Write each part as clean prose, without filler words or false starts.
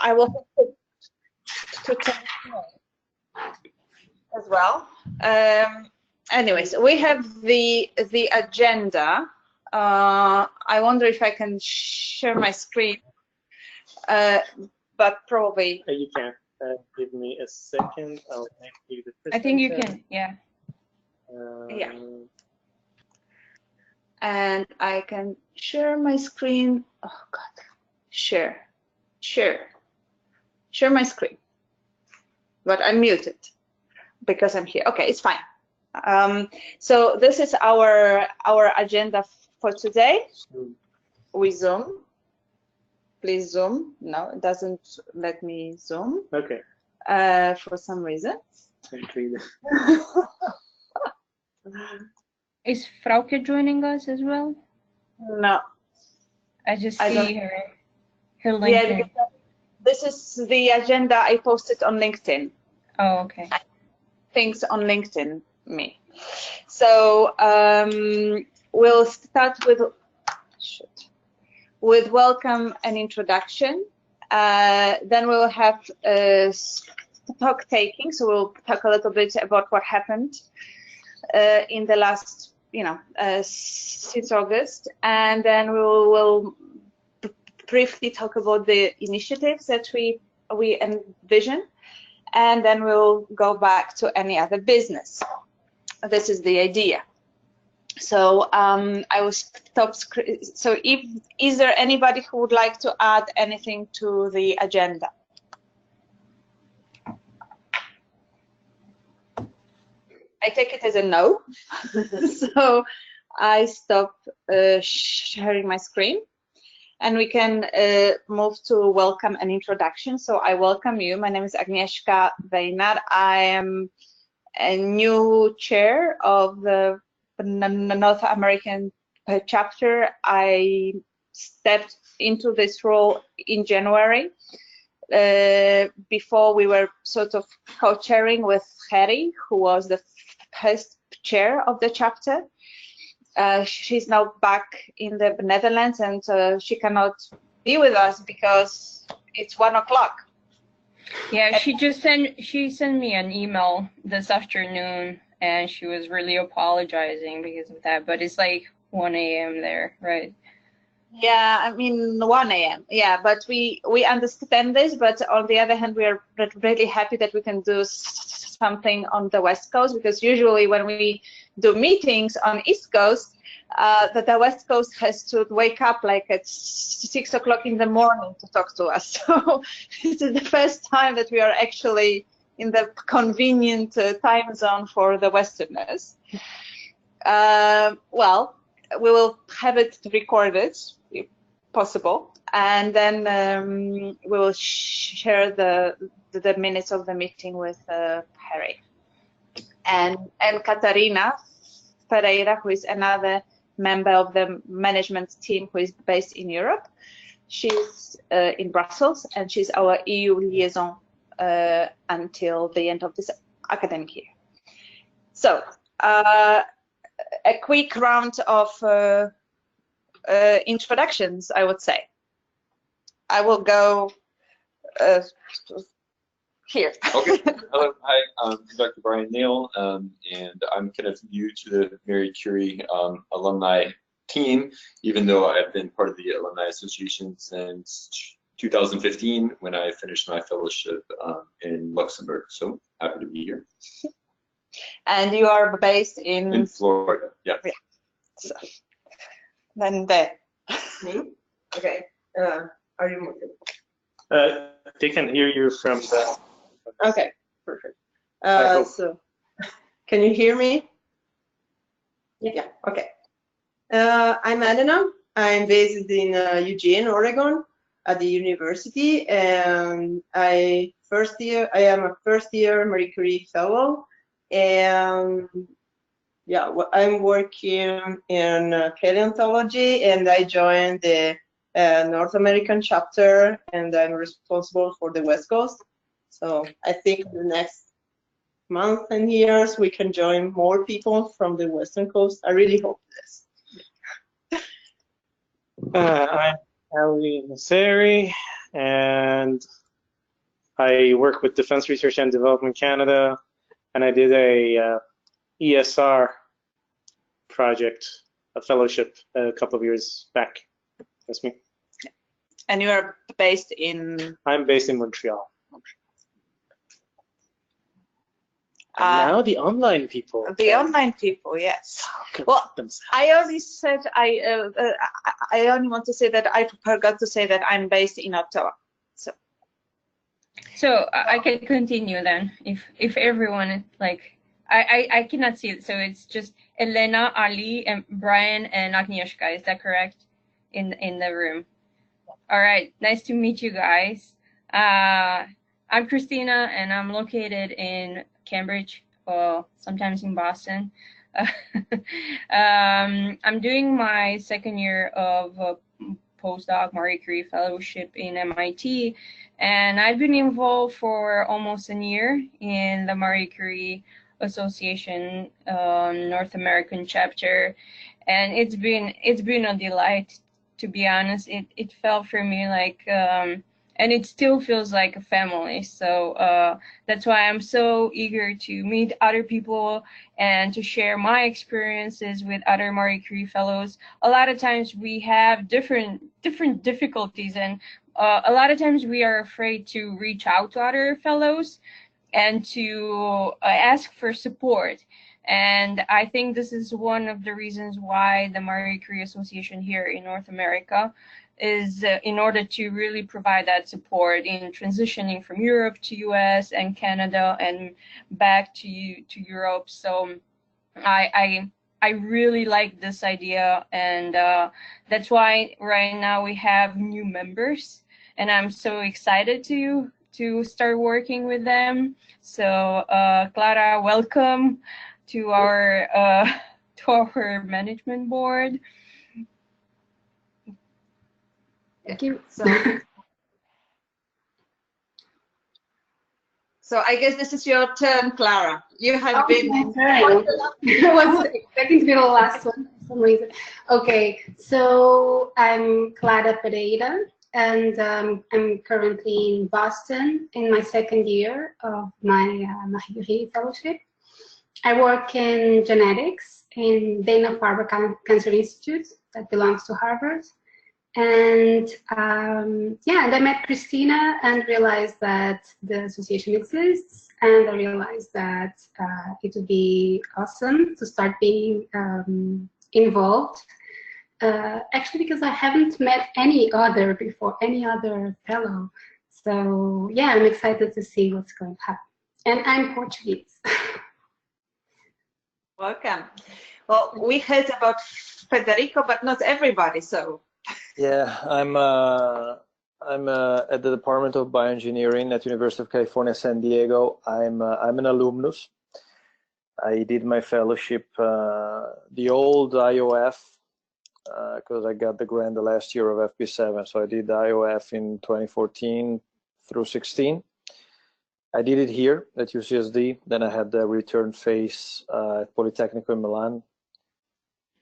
I will have to take as well. Anyways, we have the agenda. I wonder if I can share my screen, but probably you can. Give me a second. I'll make you the presenter. I think you can. Yeah. Yeah. And I can share my screen. Oh God, share my screen. But I'm muted because I'm here. Okay, it's fine. So this is our agenda for today. We Zoom. Please Zoom. No, it doesn't let me Zoom. Okay. For some reason. Is Frauke joining us as well? No. I just see her LinkedIn. Yeah, this is the agenda I posted on LinkedIn. Oh, okay. Things on LinkedIn, me. So we'll start with welcome and introduction. Then we'll have talk taking. So we'll talk a little bit about what happened in the last, since August, and then we will briefly talk about the initiatives that we envision, and then we'll go back to any other business. This is the idea. So I will stop. So is there anybody who would like to add anything to the agenda? I take it as a no. So I stop sharing my screen, and we can move to welcome and introduction. So I welcome you. My name is Agnieszka Wejnar. I am a new chair of the North American chapter. I stepped into this role in January. Before we were sort of co-chairing with Harry, who was the first chair of the chapter. She's now back in the Netherlands, and she cannot be with us because it's 1 o'clock. Yeah, she sent me an email this afternoon, and she was really apologizing because of that. But it's like 1 a.m. there, right? Yeah, I mean 1 a.m. Yeah, but we understand this. But on the other hand, we are really happy that we can do something on the West Coast, because usually when we do meetings on East Coast, the West Coast has to wake up like at 6 o'clock in the morning to talk to us. So this is the first time that we are actually in the convenient time zone for the Westerners. Well, we will have it recorded if possible, and then we will share the minutes of the meeting with Harry and Catarina Pereira, who is another member of the management team who is based in Europe. She's in Brussels, and she's our EU liaison until the end of this academic year. So a quick round of introductions, I would say. I will go here. Okay. Hello. Hi. I'm Dr. Brian Neal, and I'm kind of new to the Marie Curie alumni team, even though I've been part of the Alumni Association since 2015 when I finished my fellowship in Luxembourg. So happy to be here. And you are based in Florida, yeah. So, then there. Me? Okay. Are you moving? They can hear you from the. Okay, perfect. So, can you hear me? Yeah. Okay. I'm Elena. I'm based in Eugene, Oregon, at the university, and I am a first-year Marie Curie fellow. And yeah, I'm working in paleontology, and I joined the North American chapter, and I'm responsible for the West Coast. So I think in the next month and years we can join more people from the Western Coast. I really hope this. I'm Ali Nasseri, and and I work with Defense Research and Development Canada, and I did a ESR project, a fellowship a couple of years back. That's me. And you are based in? I'm based in Montreal. And now the online people. The online people, yes. Well, I already said I only want to say that I forgot to say that I'm based in Ottawa. So I can continue then, if everyone like I cannot see it, so it's just Elena, Ali, and Brian and Agnieszka. Is that correct? In the room. All right, nice to meet you guys. I'm Christina, and I'm located in Cambridge, sometimes in Boston. I'm doing my second year of postdoc Marie Curie Fellowship in MIT, and I've been involved for almost a year in the Marie Curie Association North American chapter, and it's been a delight, to be honest. It felt for me like and it still feels like a family. So that's why I'm so eager to meet other people and to share my experiences with other Marie Curie fellows. A lot of times we have different difficulties, and a lot of times we are afraid to reach out to other fellows and to ask for support. And I think this is one of the reasons why the Marie Curie Association here in North America is in order to really provide that support in transitioning from Europe to US and Canada and back to Europe. So I really like this idea, and that's why right now we have new members, and I'm so excited to start working with them. So Clara, welcome to our management board. Thank you. So I guess this is your turn, Clara. You have been. My turn. I was expecting to be the last one for some reason. Okay, so I'm Clara Pereira, and I'm currently in Boston in my second year of my Marie Curie Fellowship. I work in genetics in Dana-Farber Cancer Institute that belongs to Harvard. And yeah, and I met Christina and realized that the association exists, and I realized that it would be awesome to start being involved. Actually, because I haven't met any other fellow. So yeah, I'm excited to see what's going to happen. And I'm Portuguese. Welcome. Well, we heard about Federico, but not everybody, so. Yeah, I'm at the Department of Bioengineering at University of California, San Diego. I'm an alumnus. I did my fellowship, the old IOF, because I got the grant the last year of FP7. So I did the IOF in 2014 through 16. I did it here at UCSD. Then I had the return phase at Politecnico in Milan.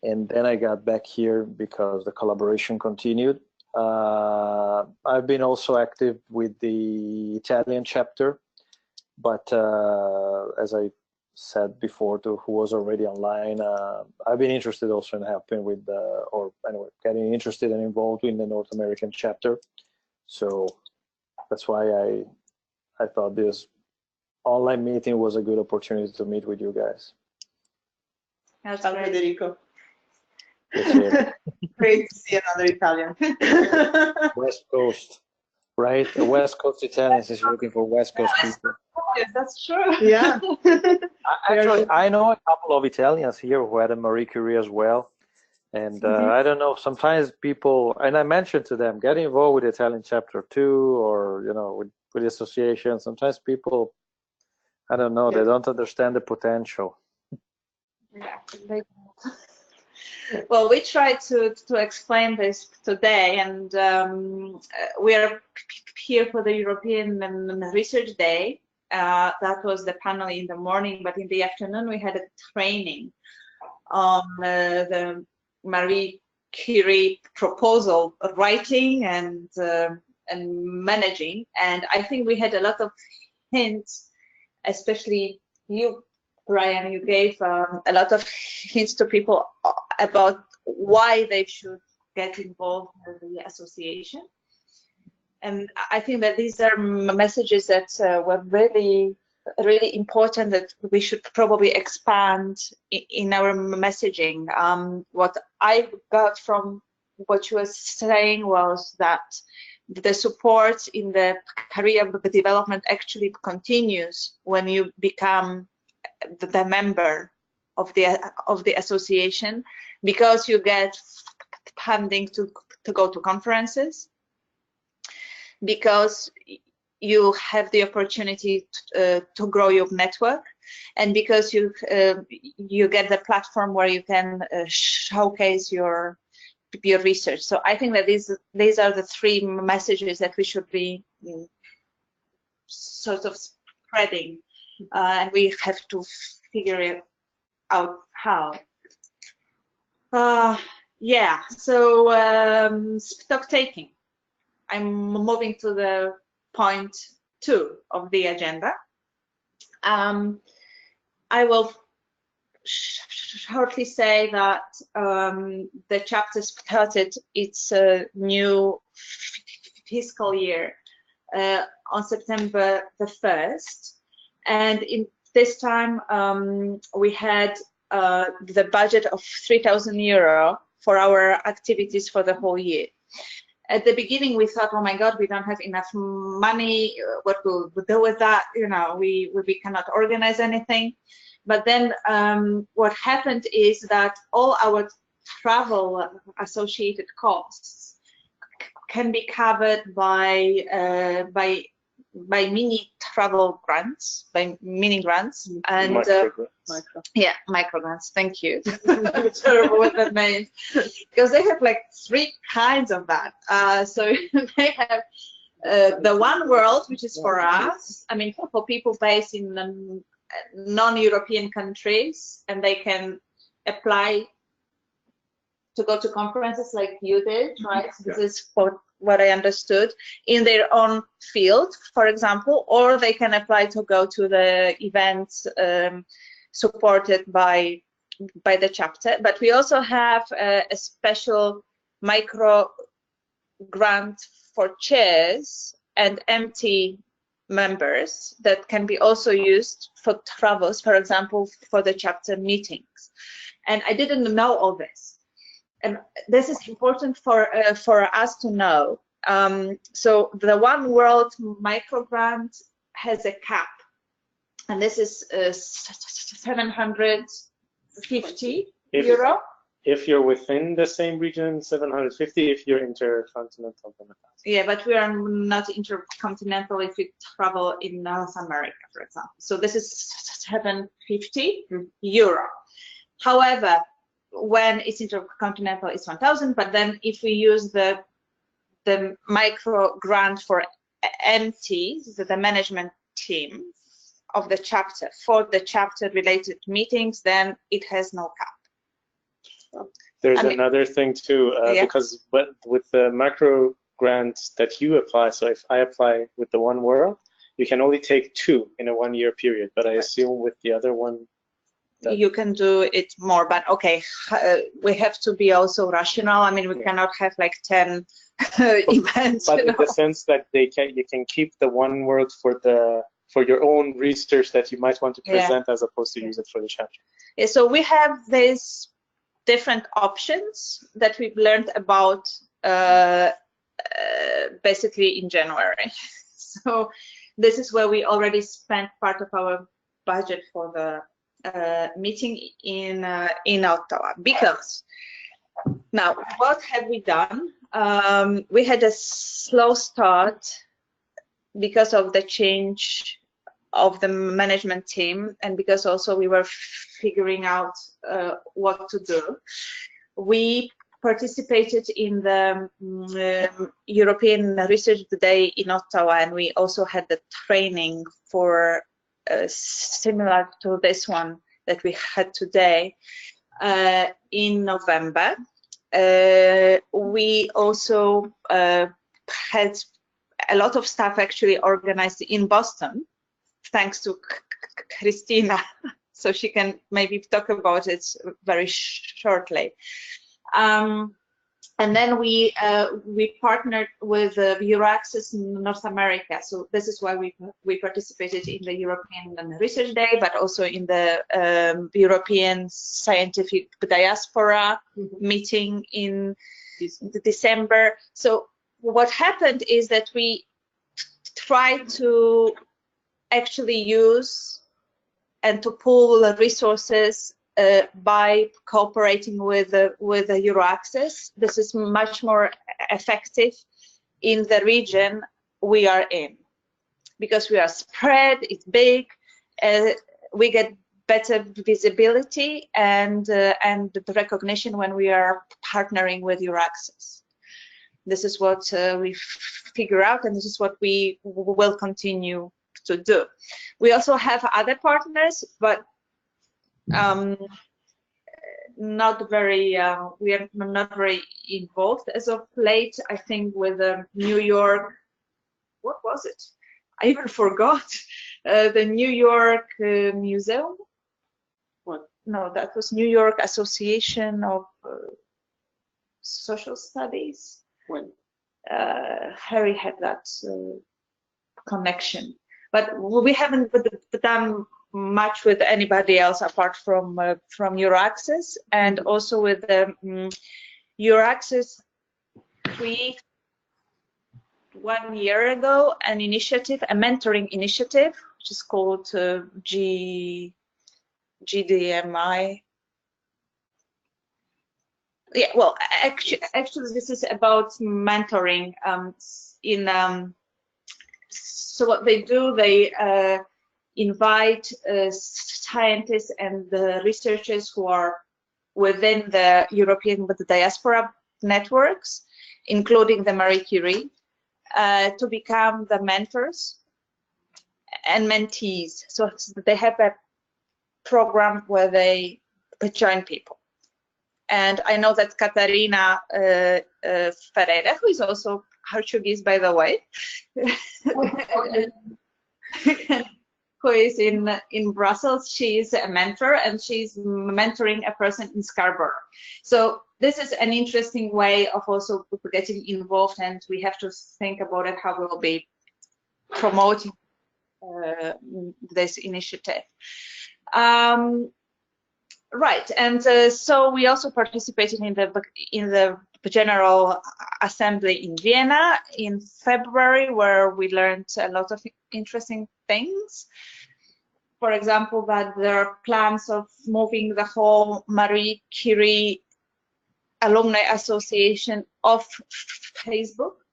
And then I got back here because the collaboration continued. I've been also active with the Italian chapter, but as I said before to who was already online, I've been interested also in helping with, or anyway, getting interested and involved in the North American chapter. So that's why I thought this online meeting was a good opportunity to meet with you guys. That's Ciao, Federico. Great to see another Italian. West Coast, right? The West Coast Italians is looking for West Coast people. Yes, that's true. Yeah. Actually, I know a couple of Italians here who had a Marie Curie as well. And I don't know, sometimes people, and I mentioned to them, get involved with the Italian chapter too, or, you know, with the association. Sometimes people, I don't know, they don't understand the potential. Yeah. Well, we tried to explain this today, and we are here for the European Research Day. That was the panel in the morning, but in the afternoon we had a training on the Marie Curie proposal writing and managing. And I think we had a lot of hints, especially you, Brian, you gave a lot of hints to people about why they should get involved in the association. And I think that these are messages that were really, really important, that we should probably expand in our messaging. What I got from what you were saying was that the support in the career development actually continues when you become the member of the association, because you get funding to go to conferences, because you have the opportunity to grow your network, and because you get the platform where you can showcase your research. So I think that these are the three messages that we should be sort of spreading, and we have to figure it out how. Yeah, so stock taking. I'm moving to the point 2 of the agenda. I will shortly say that the chapter started its new fiscal year on September the 1st, and in this time we had the budget of €3,000 for our activities for the whole year. At the beginning, we thought, oh my God, we don't have enough money. What will we do with that? You know, we cannot organize anything. But then what happened is that all our travel associated costs can be covered by mini travel grants, by mini grants, and micro grants. Thank you. I'm terrible with the names, because they have like 3 kinds of that. So they have the One World, which is for us. I mean, for people based in non-European countries, and they can apply to go to conferences like you did, right? Yeah. This is what I understood, in their own field, for example, or they can apply to go to the events supported by the chapter. But we also have a special micro grant for chairs and MT members that can be also used for travels, for example, for the chapter meetings. And I didn't know all this. And this is important for us to know. So the One World micro grant has a cap, and this is €750. If you're within the same region, 750. If you're intercontinental, then 1,000. Yeah, but we are not intercontinental if we travel in North America, for example. So this is €750. However, when it's intercontinental, it's 1,000. But then if we use the micro grant for MTs, the management team of the chapter, for the chapter related meetings, then it has no cap. There's another thing too, because with the macro grants that you apply, so if I apply with the One World, you can only take 2 in a 1-year period. But I assume with the other one, you can do it more. But okay, we have to be also rational. I mean, we cannot have like 10 events. But in the sense that you can keep the One World for your own research that you might want to present, as opposed to use it for the chapter. Yeah, so we have these different options that we've learned about basically in January. So this is where we already spent part of our budget for the meeting in Ottawa. Because now, what have we done? We had a slow start because of the change of the management team, and because also we were figuring out what to do. We participated in the European Research Day in Ottawa, and we also had the training for similar to this one that we had today in November. We also had a lot of stuff actually organized in Boston, thanks to Christina. So she can maybe talk about it very shortly. And then we partnered with Euraccess North America. So this is why we participated in the European Research Day, but also in the European Scientific Diaspora meeting in December. So what happened is that we tried to actually use and to pool the resources by cooperating with Euraccess. This is much more effective in the region we are in, because we are spread, it's big, we get better visibility and the recognition when we are partnering with Euraccess. This is what we figure out, and this is what we will continue to do. We also have other partners, but not very we are not very involved as of late. I think with New York, what was it? I even forgot. The New York Museum. What? No, that was New York Association of Social Studies. When Harry had that connection, but we haven't done much with anybody else apart from Euraccess. And also with Euraccess created 1 year ago an initiative, a mentoring initiative, which is called GDMI. Yeah, well, actually this is about mentoring so what they do, they invite scientists and the researchers who are within the European diaspora networks, including the Marie Curie, to become the mentors and mentees. So they have a program where they join people. And I know that Katarina Ferreira, who is also Portuguese, by the way, who is in Brussels, she is a mentor, and she's mentoring a person in Scarborough. So this is an interesting way of also getting involved, and we have to think about it, how we'll be promoting this initiative. Right, and so we also participated in the General Assembly in Vienna in February, where we learned a lot of interesting things. For example, that there are plans of moving the whole Marie Curie Alumni Association off Facebook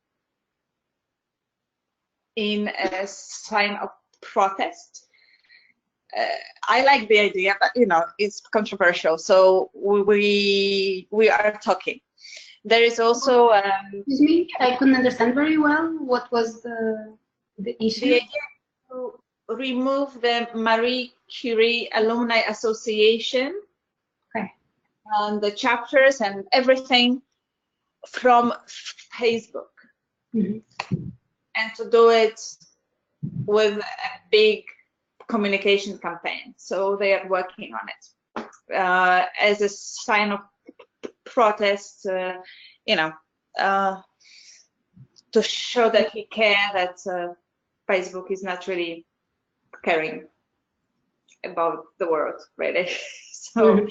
in a sign of protest. I like the idea, but you know, it's controversial, so we are talking. There is also excuse me, I couldn't understand very well. What was the issue? The idea to remove the Marie Curie Alumni Association, okay, and the chapters and everything from Facebook, and to do it with a big communication campaign. So they are working on it as a sign of protest, you know, to show that we care, that Facebook is not really caring about the world, really. So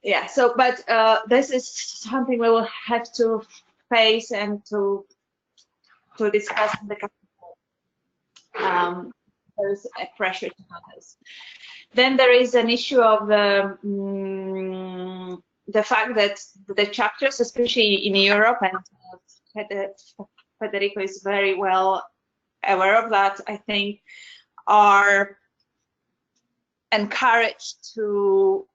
yeah, so but this is something we will have to face and to discuss in the campaign. There's a pressure to do this. Then there is an issue of the fact that the chapters, especially in Europe, and Federico is very well aware of that, I think, are encouraged to,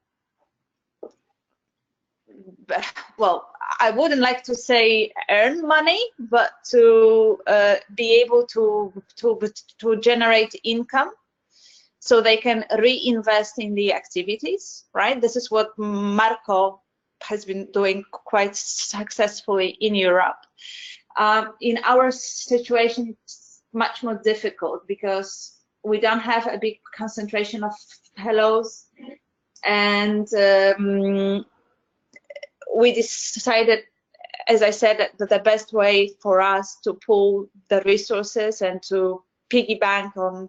well, I wouldn't like to say earn money, but to be able to generate income, so they can reinvest in the activities, right? This is what Marco has been doing quite successfully in Europe. In our situation, it's much more difficult because we don't have a big concentration of fellows, and we decided, as I said, that the best way for us to pool the resources and to piggyback on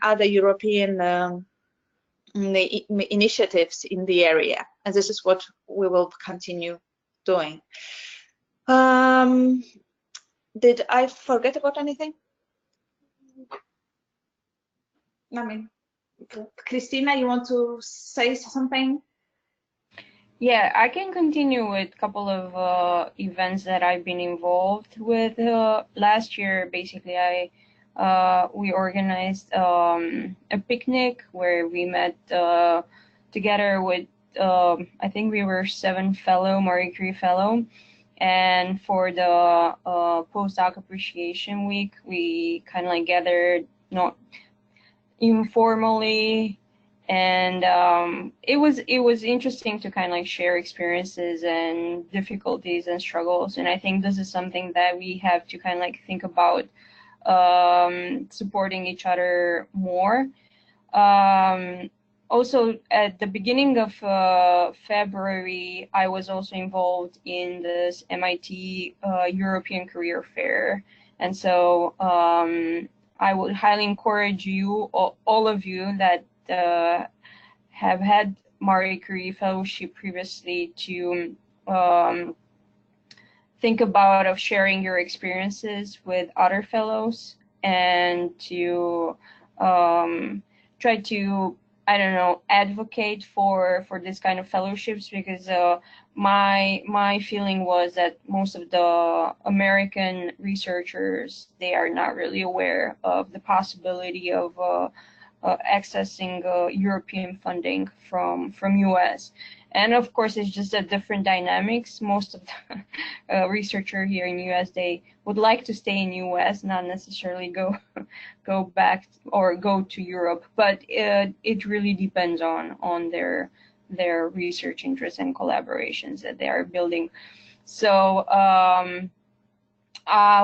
other European initiatives in the area, and this is what we will continue doing. Did I forget about anything? I mean, Christina, you want to say something? Yeah, I can continue with a couple of events that I've been involved with. Last year, basically, we organized a picnic where we met together with, I think we were 7 fellow Marie Curie fellow. And for the postdoc appreciation week, we kind of like gathered, not informally, and it was interesting to kind of like share experiences and difficulties and struggles. And I think this is something that we have to kind of like think about, supporting each other more. Also, at the beginning of February, I was also involved in this MIT European Career Fair. And so I would highly encourage you, all of you that have had Marie Curie Fellowship previously, to think about sharing your experiences with other fellows, and to try to, I don't know, advocate for this kind of fellowships, because my feeling was that most of the American researchers, they are not really aware of the possibility of accessing European funding from US. And of course, it's just a different dynamics. Most of the researcher here in US, they would like to stay in US, not necessarily go back or go to Europe. But it really depends on their research interests and collaborations that they are building. So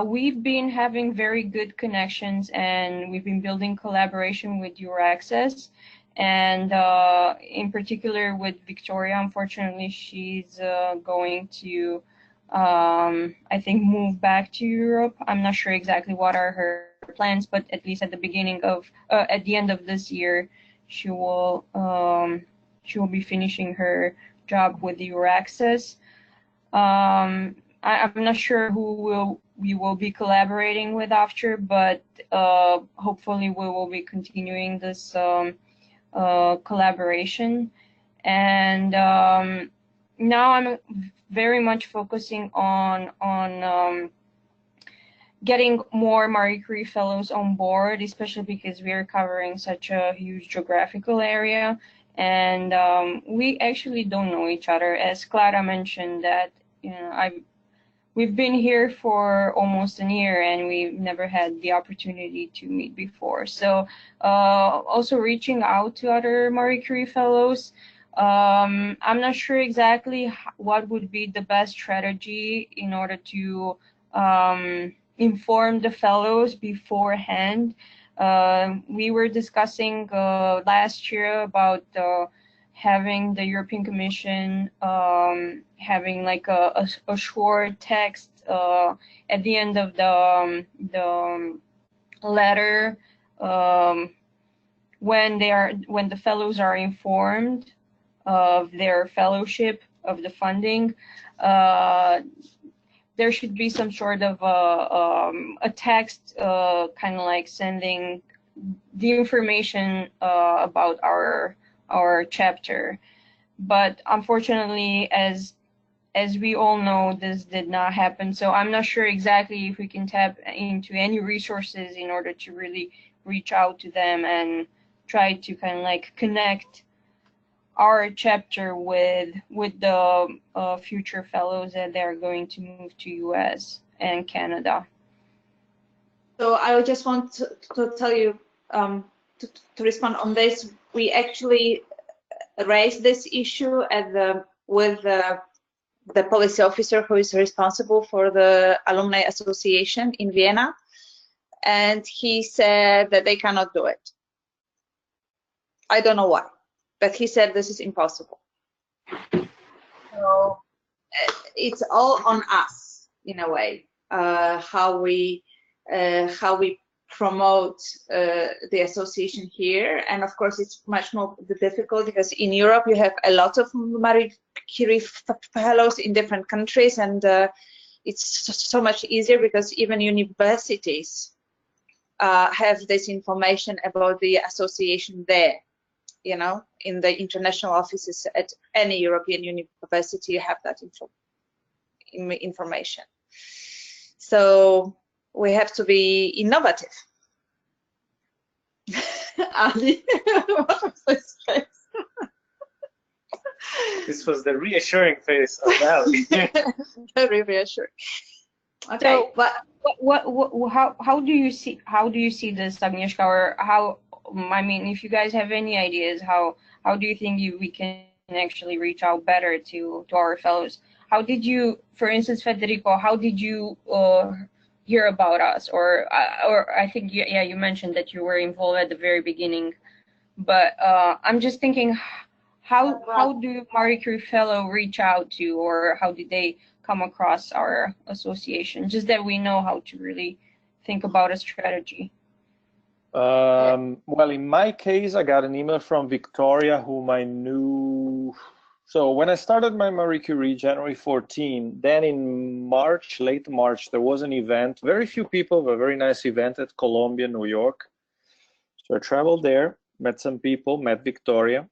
we've been having very good connections, and we've been building collaboration with Euraccess. And in particular with Victoria, unfortunately, she's going to, I think, move back to Europe. I'm not sure exactly what are her plans, but at least at the end of this year, she will be finishing her job with Euraccess. I'm not sure who we will be collaborating with after, but hopefully we will be continuing this collaboration. And now I'm very much focusing on getting more Marie Curie fellows on board, especially because we are covering such a huge geographical area, and we actually don't know each other. As Clara mentioned, that we've been here for almost a year, and we've never had the opportunity to meet before. So also reaching out to other Marie Curie fellows. I'm not sure exactly what would be the best strategy in order to inform the fellows beforehand. We were discussing last year about having the European Commission having like a short text at the end of the letter when the fellows are informed of their fellowship, of the funding. There should be some sort of a text, kind of like sending the information about our chapter. But unfortunately, as we all know, this did not happen. So I'm not sure exactly if we can tap into any resources in order to really reach out to them and try to kind of like connect our chapter with the future fellows that they're going to move to US and Canada. So I just want to tell you, to respond on this, we actually raised this issue with the the policy officer who is responsible for the alumni association in Vienna, and he said that they cannot do it. I don't know why, but he said this is impossible. So it's all on us in a way, how we promote the association here. And of course, it's much more difficult because in Europe you have a lot of Marie Curie fellows in different countries, and it's so much easier because even universities have this information about the association there. You know, in the international offices at any European university, you have that information. So we have to be innovative. Ali, what was this face? This was the reassuring face of Ali. Very reassuring. Okay, So, but how do you see this, Agnieszka, or how? I mean, if you guys have any ideas, how do you think we can actually reach out better to our fellows? How did you, for instance, Federico, how did you hear about us? Or I think you mentioned that you were involved at the very beginning, but I'm just thinking, how do Marie Curie fellow reach out to, or how did they come across our association? Just that we know how to really think about a strategy. Well, in my case, I got an email from Victoria, whom I knew. So when I started my Marie Curie, January 14, then in March, late March, there was an event, very few people, but a very nice event at Columbia, New York. So I traveled there, met some people, met Victoria.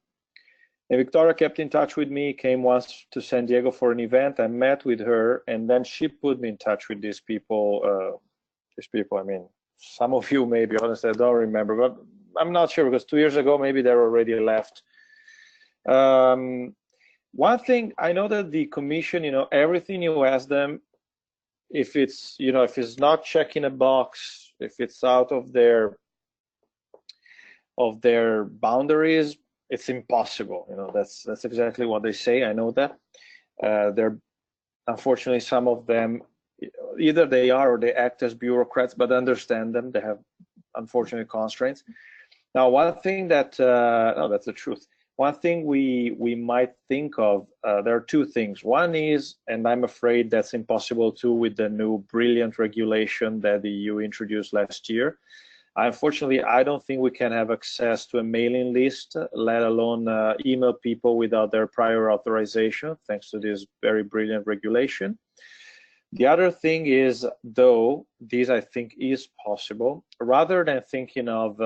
And Victoria kept in touch with me, came once to San Diego for an event. I met with her, and then she put me in touch with these people. I mean, some of you may be honest, I don't remember, but I'm not sure because 2 years ago, maybe they're already left. One thing, I know that the commission, you know, everything you ask them, if it's, you know, if it's not checking a box, if it's out of their boundaries, it's impossible. You know, that's exactly what they say. I know that. They're, unfortunately, some of them, either they are or they act as bureaucrats, but understand them. They have, unfortunate constraints. Now, one thing that, no, that's the truth. One thing we might think of, there are two things. One is, and I'm afraid that's impossible too with the new brilliant regulation that the EU introduced last year. Unfortunately, I don't think we can have access to a mailing list, let alone email people without their prior authorization, thanks to this very brilliant regulation. The other thing is, though, this I think is possible, rather than thinking of,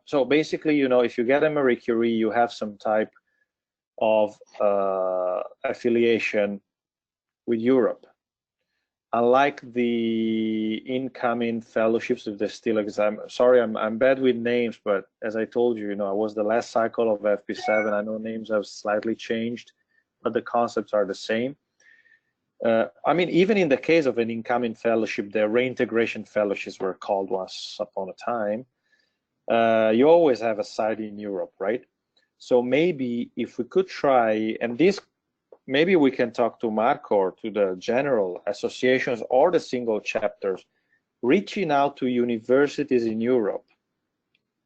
so basically, you know, if you get a Marie Curie, you have some type of affiliation with Europe. Unlike the incoming fellowships, if they still exist. Sorry, I'm bad with names, but as I told you, you know, I was the last cycle of FP7. I know names have slightly changed, but the concepts are the same. I mean, even in the case of an incoming fellowship, the reintegration fellowships were called once upon a time. You always have a site in Europe, right? So maybe if we could try, and this, maybe we can talk to Marco or to the general associations or the single chapters, reaching out to universities in Europe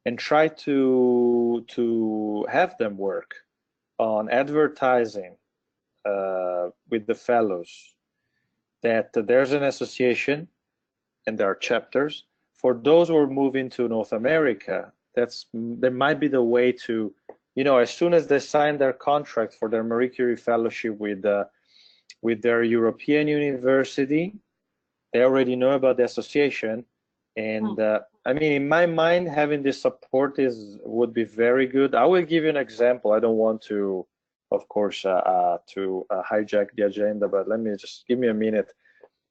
and try to have them work on advertising with the fellows that there's an association and there are chapters. For those who are moving to North America, there might be the way to, you know, as soon as they sign their contract for their Marie Curie fellowship with their European university, they already know about the association. And I mean, in my mind, having this support would be very good. I will give you an example. I don't want to, of course, hijack the agenda, but give me a minute.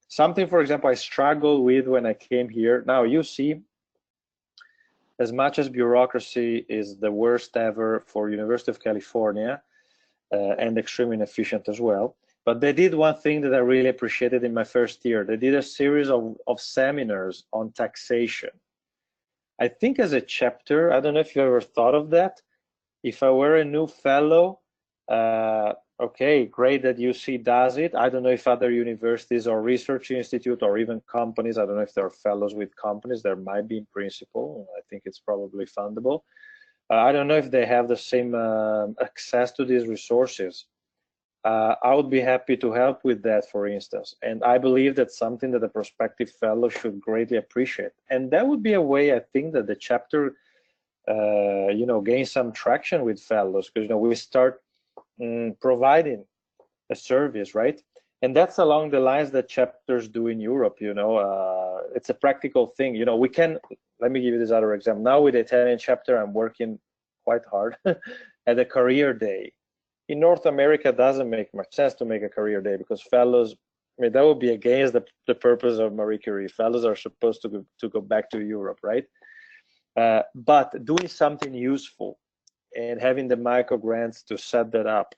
Something, for example, I struggled with when I came here. Now, you see, as much as bureaucracy is the worst ever for University of California and extremely inefficient as well, but they did one thing that I really appreciated in my first year. They did a series of seminars on taxation. I think as a chapter, I don't know if you ever thought of that. If I were a new fellow, Okay, great that UC does it. I don't know if other universities or research institute or even companies, I don't know if there are fellows with companies, there might be in principle. I think it's probably fundable. I don't know if they have the same access to these resources. I would be happy to help with that, for instance. And I believe that's something that a prospective fellow should greatly appreciate. And that would be a way, I think, that the chapter, you know, gains some traction with fellows, because, you know, we start providing a service, right? And that's along the lines that chapters do in Europe, you know. It's a practical thing, you know. We can, let me give you this other example. Now with the Italian chapter, I'm working quite hard at a career day. In North America, it doesn't make much sense to make a career day because fellows, I mean, that would be against the purpose of Marie Curie. Fellows are supposed to go back to Europe, right? But doing something useful and having the micro grants to set that up.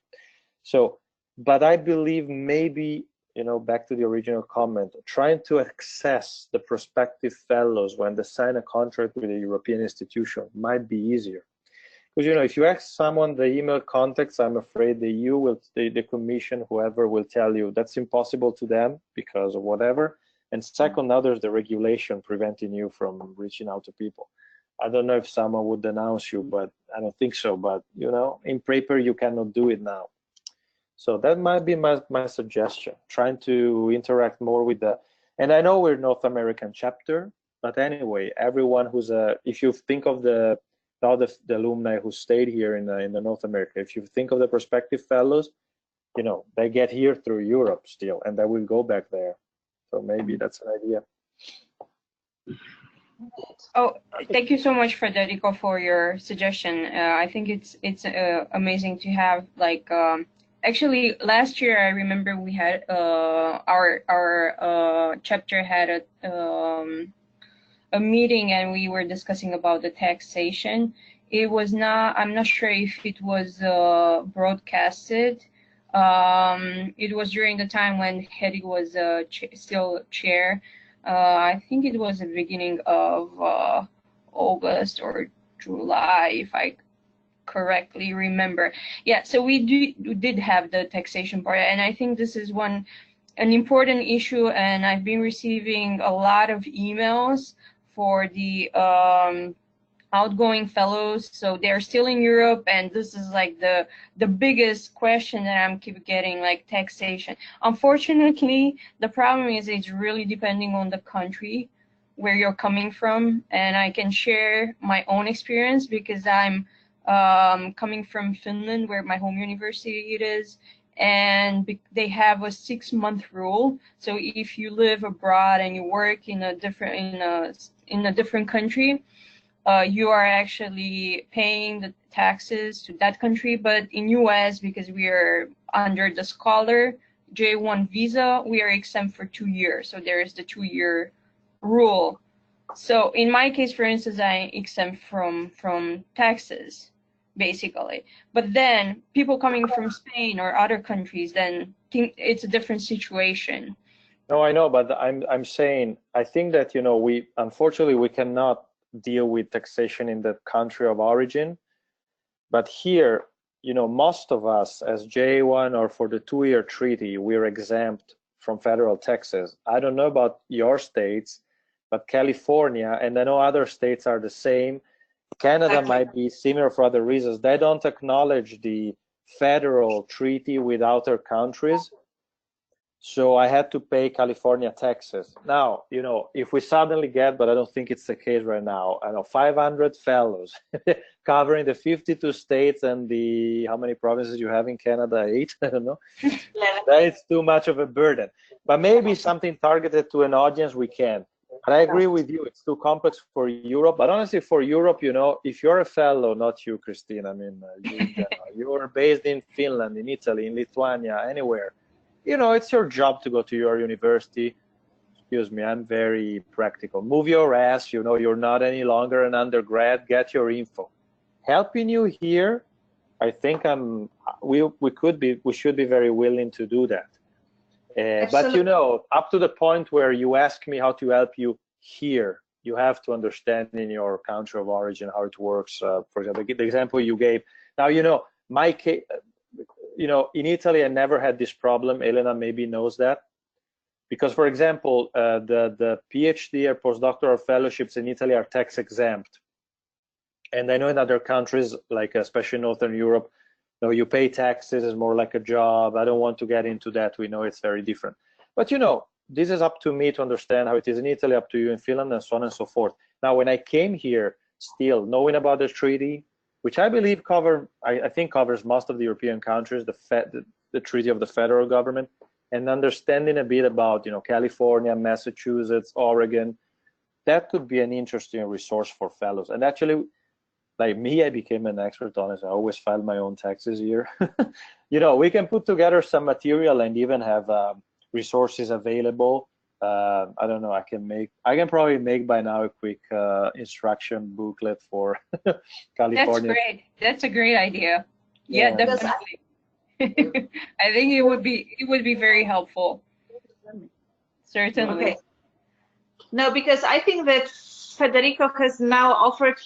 So, but I believe maybe, you know, back to the original comment, trying to access the prospective fellows when they sign a contract with a European institution might be easier. Because, you know, if you ask someone the email contacts, I'm afraid the EU will, the commission, whoever will tell you that's impossible to them because of whatever. And second, now there's the regulation preventing you from reaching out to people. I don't know if someone would denounce you, but I don't think so. But, you know, in paper, you cannot do it now. So that might be my suggestion, trying to interact more with the, and I know we're North American chapter, but anyway, everyone who's if you think of the alumni who stayed here in the North America, if you think of the prospective fellows, you know, they get here through Europe still, and they will go back there. So maybe that's an idea. Oh, thank you so much, Federico, for your suggestion. I think it's amazing to have, like, actually last year I remember we had our chapter had a meeting and we were discussing about the taxation. It was not, I'm not sure if it was broadcasted. It was during the time when Hedy was still chair. I think it was the beginning of August or July, if I correctly remember. Yeah, so we did have the taxation part, and I think this is an important issue, and I've been receiving a lot of emails for the outgoing fellows, so they're still in Europe, and this is like the biggest question that I'm keep getting, like taxation. Unfortunately, the problem is it's really depending on the country where you're coming from, and I can share my own experience because I'm coming from Finland, where my home university it is, and they have a 6-month rule. So if you live abroad and you work in a different country, you are actually paying the taxes to that country. But in US, because we are under the scholar J1 visa, we are exempt for 2 years. So there is the 2-year rule. So in my case, for instance, I exempt from taxes, basically. But then people coming from Spain or other countries, then it's a different situation. No, I know, but I'm saying, I think that, you know, we unfortunately we cannot deal with taxation in the country of origin. But here, you know, most of us as J1 or for the 2-year treaty, we're exempt from federal taxes. I don't know about your states, but California, and I know other states are the same. Canada might be similar for other reasons. They don't acknowledge the federal treaty with other countries. So I had to pay California taxes. Now, you know, if we suddenly get, but I don't think it's the case right now, I know 500 fellows covering the 52 states and the, how many provinces you have in Canada? 8, I don't know. That is too much of a burden. But maybe something targeted to an audience we can. But I agree with you, it's too complex for Europe. But honestly, for Europe, you know, if you're a fellow, not you, Christine, I mean, you're based in Finland, in Italy, in Lithuania, anywhere, you know, it's your job to go to your university. Excuse me, I'm very practical. Move your ass, you know, you're not any longer an undergrad, get your info. Helping you here, I think we should be very willing to do that. But you know, up to the point where you ask me how to help you here, you have to understand in your country of origin how it works. For example, the example you gave. Now, you know, my case, you know, in Italy, I never had this problem. Elena maybe knows that. Because, for example, the PhD or postdoctoral fellowships in Italy are tax exempt. And I know in other countries, like especially Northern Europe, you know, you pay taxes, it's more like a job. I don't want to get into that. We know it's very different. But, you know, this is up to me to understand how it is in Italy, up to you in Finland, and so on and so forth. Now, when I came here, still knowing about the treaty, which I believe I think covers most of the European countries, the treaty of the federal government, and understanding a bit about, you know, California, Massachusetts, Oregon, that could be an interesting resource for fellows. And actually, like me, I became an expert on it. I always file my own taxes here. You know, we can put together some material and even have resources available. I don't know, I can probably make by now a quick instruction booklet for California. That's great. That's a great idea. Yeah, definitely. I think it would be very helpful. Certainly. Okay. No, because I think that Federico has now offered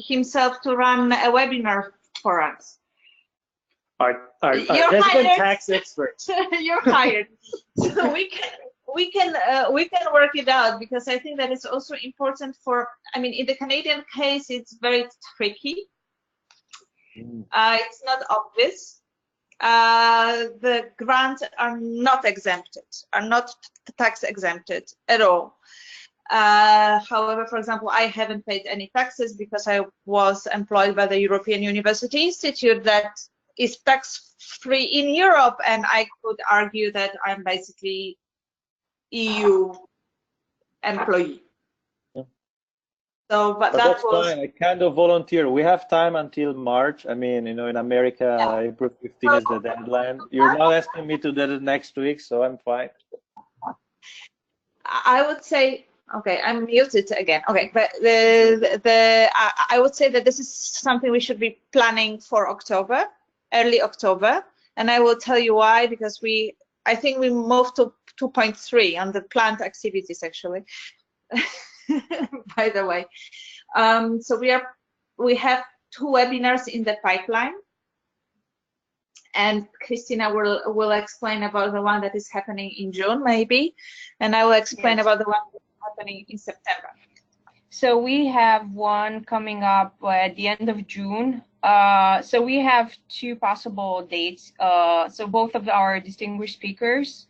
himself to run a webinar for us. Our You're resident hired. tax expert. You're hired. So we can work it out, because I think that it's also important for, I mean, in the Canadian case, it's very tricky. It's not obvious. The grants are not exempted, are not tax exempted at all. However, for example, I haven't paid any taxes because I was employed by the European University Institute that is tax-free in Europe, and I could argue that I'm basically EU employee. So, but that that's was fine. I kind of volunteer. We have time until March. I mean, you know, in America, April 15 is the deadline. You're not asking me to do it next week, so I'm fine. I would say, okay, I'm muted again. Okay, but I would say that this is something we should be planning for October, early October, and I will tell you why. Because I think we moved to 2.3 on the planned activities, actually. By the way, so we have 2 webinars in the pipeline, and Christina will explain about the one that is happening in June, maybe, and I will explain about the one that is happening in September. So we have one coming up at the end of June. So we have 2 possible dates. So both of our distinguished speakers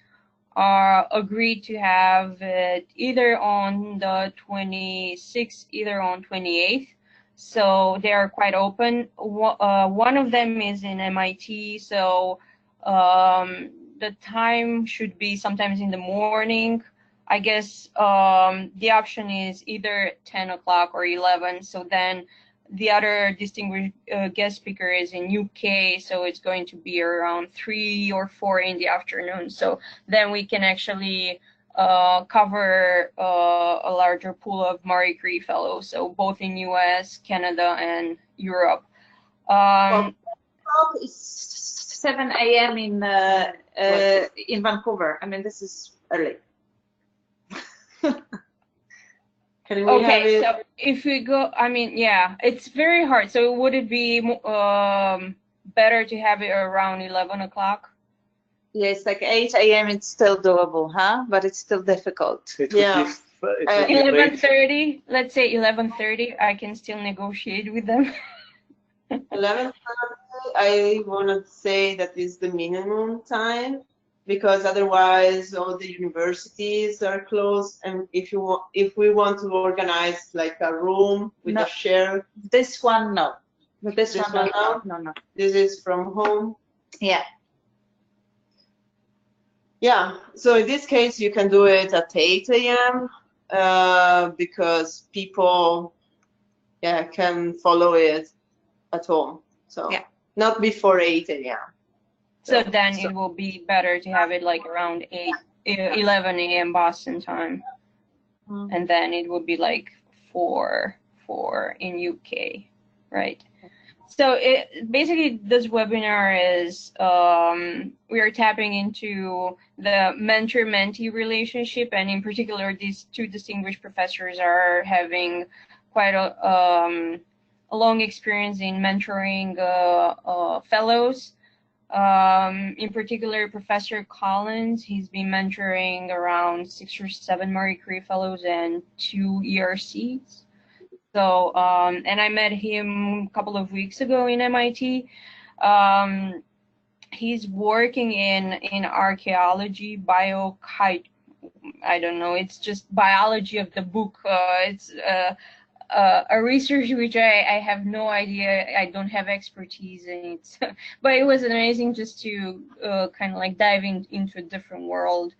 are agreed to have it either on the 26th, either on 28th. So they are quite open. One of them is in MIT, so the time should be sometimes in the morning. I guess the option is either 10 o'clock or 11. So then the other distinguished guest speaker is in UK, so it's going to be around 3 or 4 in the afternoon. So then we can actually cover a larger pool of Marie Curie fellows, so both in US, Canada, and Europe. Well, it's 7 a.m. in Vancouver. I mean, this is early. Can we have it? So if we go, I mean, yeah, it's very hard. So would it be better to have it around 11 o'clock? Yeah, it's like 8 a.m. It's still doable, huh? But it's still difficult. It would Yeah. be 11:30. Let's say 11:30. I can still negotiate with them. 11:30, I want to say that is the minimum time, because otherwise all the universities are closed, and if we want to organize like a room with a share. This one, no. But this one, no. no. This is from home. Yeah. Yeah, so in this case you can do it at 8 a.m. Because people can follow it at home. So not before 8 a.m. So then it will be better to have it like around 11 a.m. Boston time. And then it would be like 4 in UK, right? So basically this webinar is we are tapping into the mentor-mentee relationship, and in particular these 2 distinguished professors are having quite a long experience in mentoring fellows. In particular, Professor Collins, he's been mentoring around 6 or 7 Marie Curie Fellows and 2 ERCs. So, and I met him a couple of weeks ago in MIT. He's working in archaeology, I don't know, it's just biology of the book. It's a research which I have no idea, I don't have expertise in it. But it was amazing just to kind of like dive into a different world.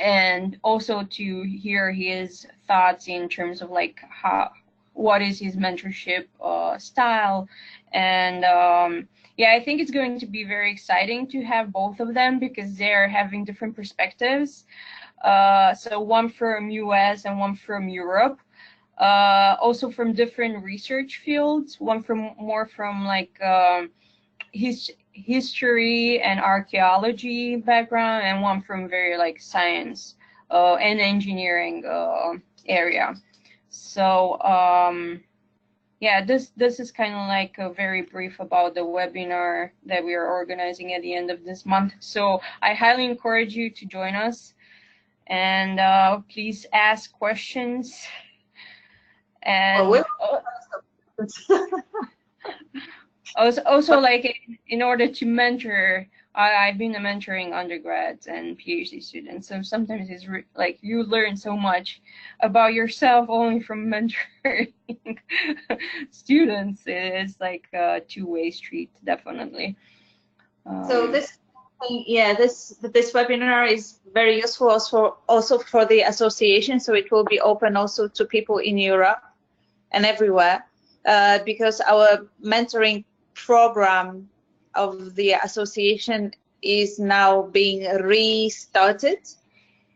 And also to hear his thoughts in terms of like what is his mentorship style. And yeah, I think it's going to be very exciting to have both of them because they're having different perspectives. So one from US and one from Europe. Also from different research fields, one from more from like history and archaeology background, and one from very like science and engineering area. So yeah, this is kind of like a very brief about the webinar that we are organizing at the end of this month. So I highly encourage you to join us, and please ask questions. And also like in order to mentor, I've been mentoring undergrads and PhD students, so sometimes it's like you learn so much about yourself only from mentoring students. It's like a two-way street, definitely. So this webinar is very useful also for the association, so it will be open also to people in Europe and everywhere, because our mentoring program of the association is now being restarted,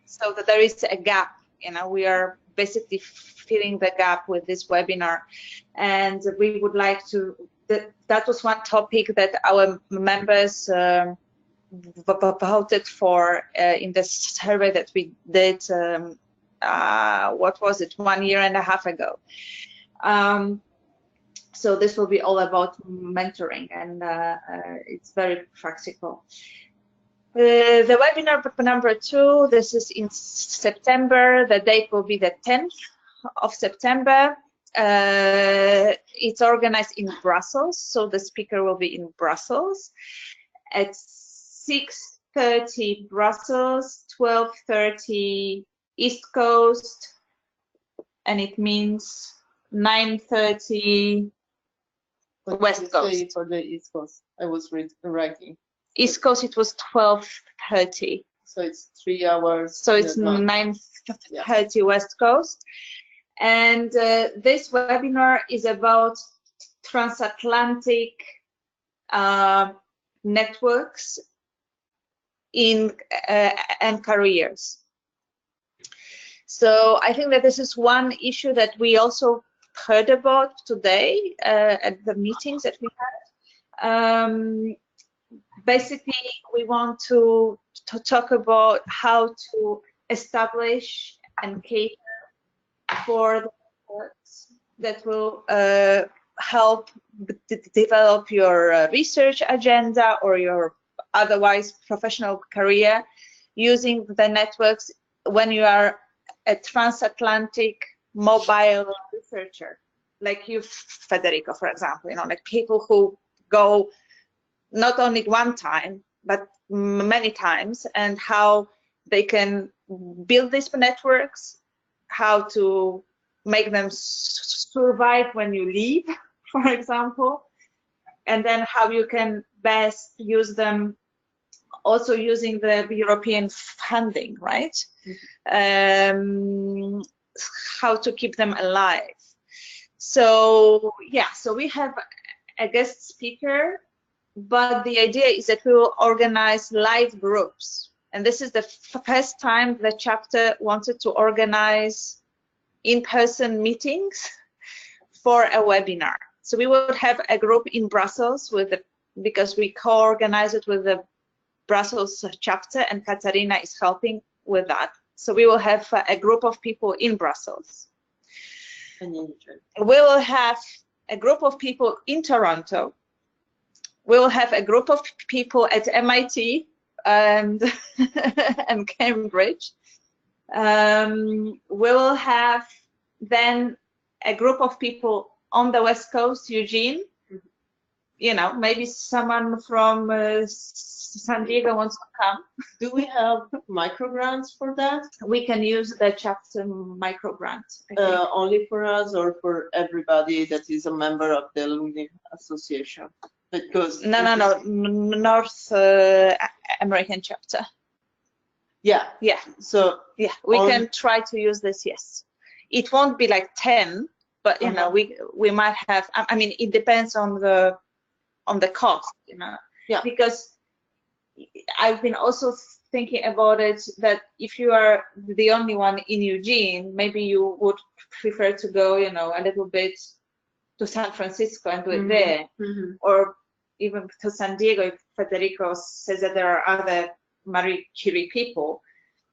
so that there is a gap. You know, we are basically filling the gap with this webinar, and we would like to. That was one topic that our members voted for in the survey that we did. What was it? 1.5 years ago. So this will be all about mentoring, and it's very practical. The webinar number 2, this is in September. The date will be the 10th of September. It's organized in Brussels, so the speaker will be in Brussels at 6:30 Brussels, 12:30 East Coast, and it means 9:30 West Coast. For the East Coast, I was writing. East Coast, it was 12:30. So it's 3 hours. So it's 9:30 West Coast. And this webinar is about transatlantic networks and careers. So I think that this is one issue that we also heard about today at the meetings that we had. Basically, we want to talk about how to establish and cater for the networks that will help develop your research agenda or your otherwise professional career using the networks when you are a transatlantic mobile researcher, like you, Federico, for example, you know, like people who go not only one time, but many times, and how they can build these networks, how to make them survive when you leave, for example, and then how you can best use them also using the European funding, right? How to keep them alive. So yeah, so we have a guest speaker, but the idea is that we will organize live groups. And this is the first time the chapter wanted to organize in-person meetings for a webinar. So we will have a group in Brussels because we co-organize it with the Brussels chapter, and Katarina is helping with that. So we will have a group of people in Brussels. We will have a group of people in Toronto. we'll have a group of people at MIT and, and Cambridge. We'll have then a group of people on the West Coast, Eugene. You know, maybe someone from San Diego wants to come. Do we have micro grants for that? We can use the chapter micro grant. Only for us or for everybody that is a member of the Alumni Association? Because No, North American chapter. Yeah. Yeah. So yeah, we can try to use this. Yes, it won't be like 10, but you know, we might have. I mean, it depends on the cost, you know. Yeah. Because I've been also thinking about it that if you are the only one in Eugene, maybe you would prefer to go, you know, a little bit to San Francisco and do it there, or even to San Diego if Federico says that there are other Marie Curie people.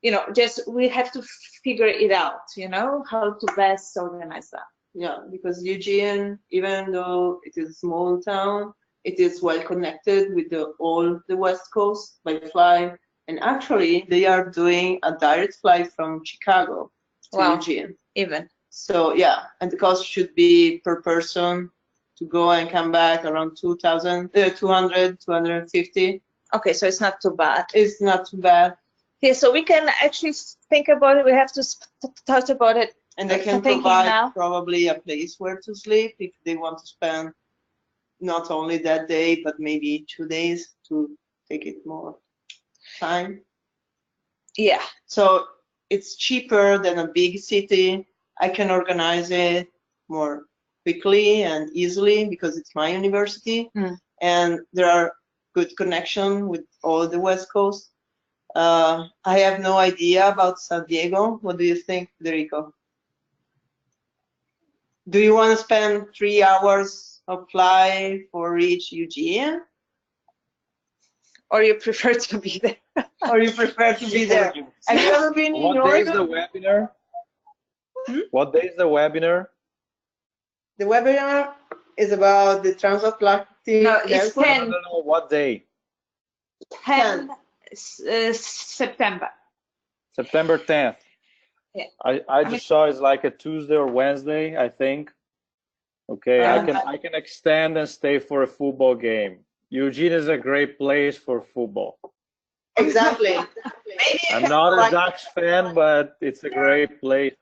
You know, just we have to figure it out, you know, how to best organize that. Yeah, because Eugene, even though it is a small town, it is well connected with all the West Coast by flight. And actually, they are doing a direct flight from Chicago to Eugene. Even. So yeah, and the cost should be per person to go and come back around 200, 250. Okay, so it's not too bad. It's not too bad. Yeah, so we can actually think about it. We have to start about it. And they can provide probably a place where to sleep if they want to spend not only that day, but maybe 2 days to take it more time. Yeah. So it's cheaper than a big city. I can organize it more quickly and easily because it's my university. And there are good connection with all the West Coast. I have no idea about San Diego. What do you think, Federico? Do you want to spend 3 hours of flight for reach Eugene? Or you prefer to be there? Or you prefer to be there? Have you ever been in Oregon? What day is the webinar? What day is the webinar? The webinar is about the transatlantic. No, it's 10. I don't know what day. 10 September. September 10th. Yeah. I just saw it's like a Tuesday or Wednesday, I think. Okay, I can extend and stay for a football game. Eugene is a great place for football. Exactly. I'm not a Dutch fan, but it's a great place.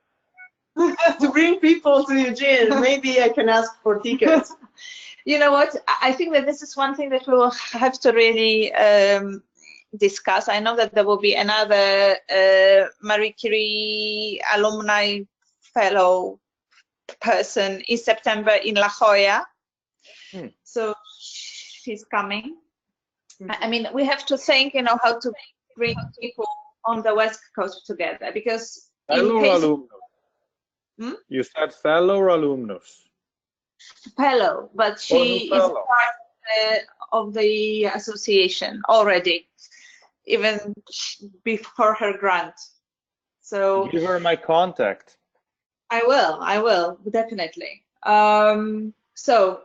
To bring people to Eugene, maybe I can ask for tickets. You know what? I think that this is one thing that we will have to really discuss. I know that there will be another Marie Curie alumni fellow person in September in La Jolla. So she's coming. I mean, we have to think, you know, how to bring people on the West Coast together because fellow alumnus. You said fellow or alumnus? Fellow, but she is part of the association already, even before her grant. So give her my contact. I will definitely. So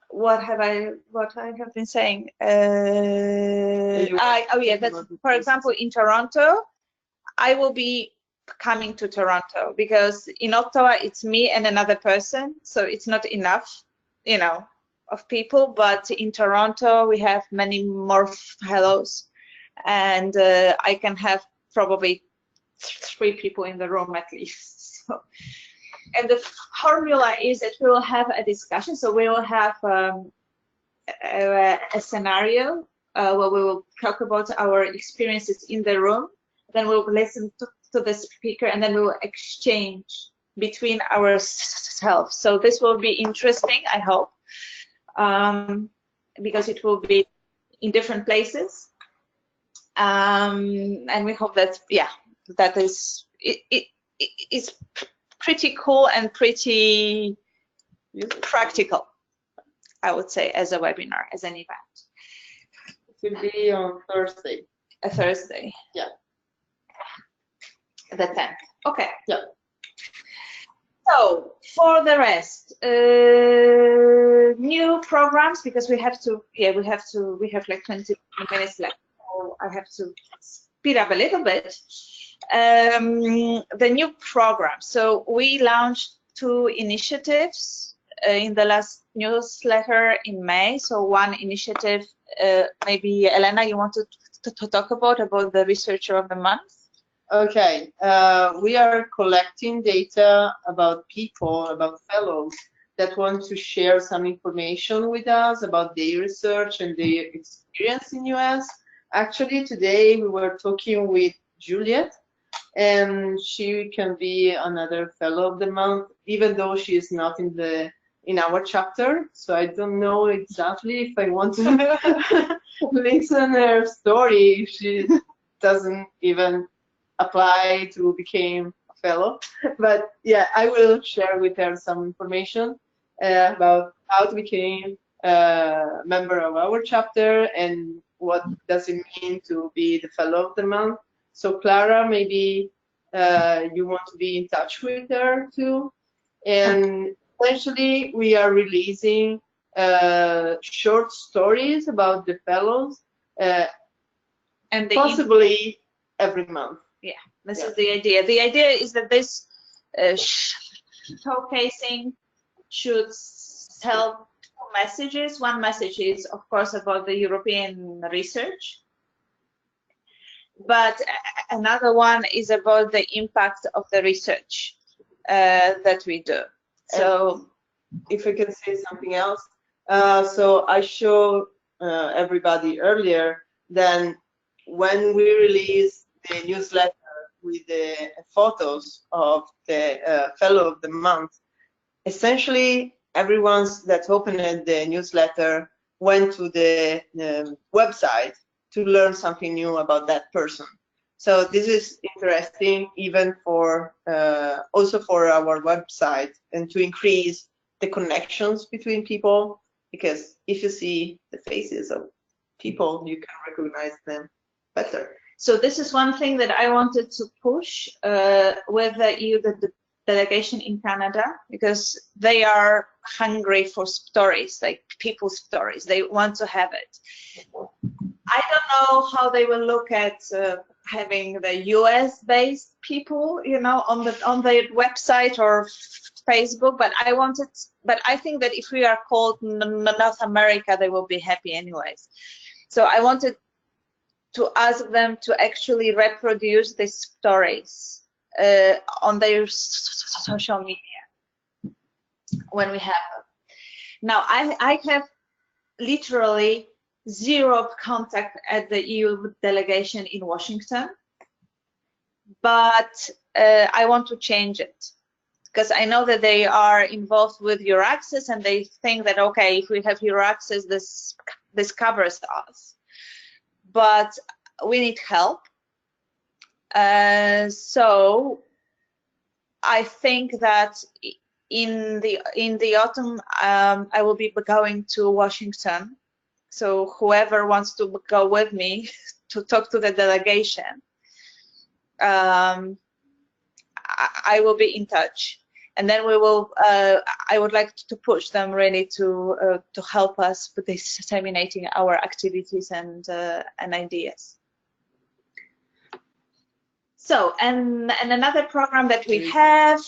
what have I been saying? For example, in Toronto, I will be coming to Toronto because in Ottawa it's me and another person, so it's not enough, you know, of people. But in Toronto we have many more fellows, and I can have probably 3 people in the room at least. So, and the formula is that we will have a discussion. So we will have a scenario where we will talk about our experiences in the room. Then we'll listen to the speaker, and then we will exchange between ourselves. So this will be interesting, I hope, because it will be in different places. And we hope that, yeah, that is it's pretty cool and pretty practical, I would say, as a webinar, as an event. It will be on Thursday. A Thursday. Yeah. The 10th. Okay. Yeah. So for the rest, new programs, because we have like 20 minutes left, so I have to speed up a little bit. The new program. So we launched 2 initiatives in the last newsletter in May. So one initiative, maybe Elena, you wanted to talk about the Researcher of the Month? Okay, we are collecting data about people, about fellows that want to share some information with us about their research and their experience in US. Actually, today we were talking with Juliet, and she can be another Fellow of the Month, even though she is not in our chapter. So I don't know exactly if I want to listen her story if she doesn't even apply to become a fellow. But yeah, I will share with her some information about how to become a member of our chapter and what does it mean to be the Fellow of the Month. So Clara, maybe you want to be in touch with her too. And essentially, we are releasing short stories about the fellows, and possibly every month. Yeah, this is the idea. The idea is that this showcasing should tell 2 messages. One message is, of course, about the European research, but another one is about the impact of the research that we do. So, if I can say something else, so I showed everybody earlier that when we release the newsletter with the photos of the Fellow of the Month, essentially everyone that opened the newsletter went to the website to learn something new about that person. So this is interesting even for also for our website, and to increase the connections between people, because if you see the faces of people, you can recognize them better. So this is one thing that I wanted to push with the EU delegation in Canada, because they are hungry for stories, like people's stories. They want to have it. I don't know how they will look at having the US-based people, you know, on the website or Facebook. But I think that if we are called North America, they will be happy anyways. So I wanted to ask them to actually reproduce these stories on their social media when we have them. Now, I have literally 0 contact at the EU delegation in Washington, but I want to change it, because I know that they are involved with Euraccess, and they think that, okay, if we have Euraccess, this covers us. But we need help. So I think that in the autumn I will be going to Washington. So whoever wants to go with me to talk to the delegation, I will be in touch. And then we will. I would like to push them really to help us with disseminating our activities and ideas. So and another program that we have.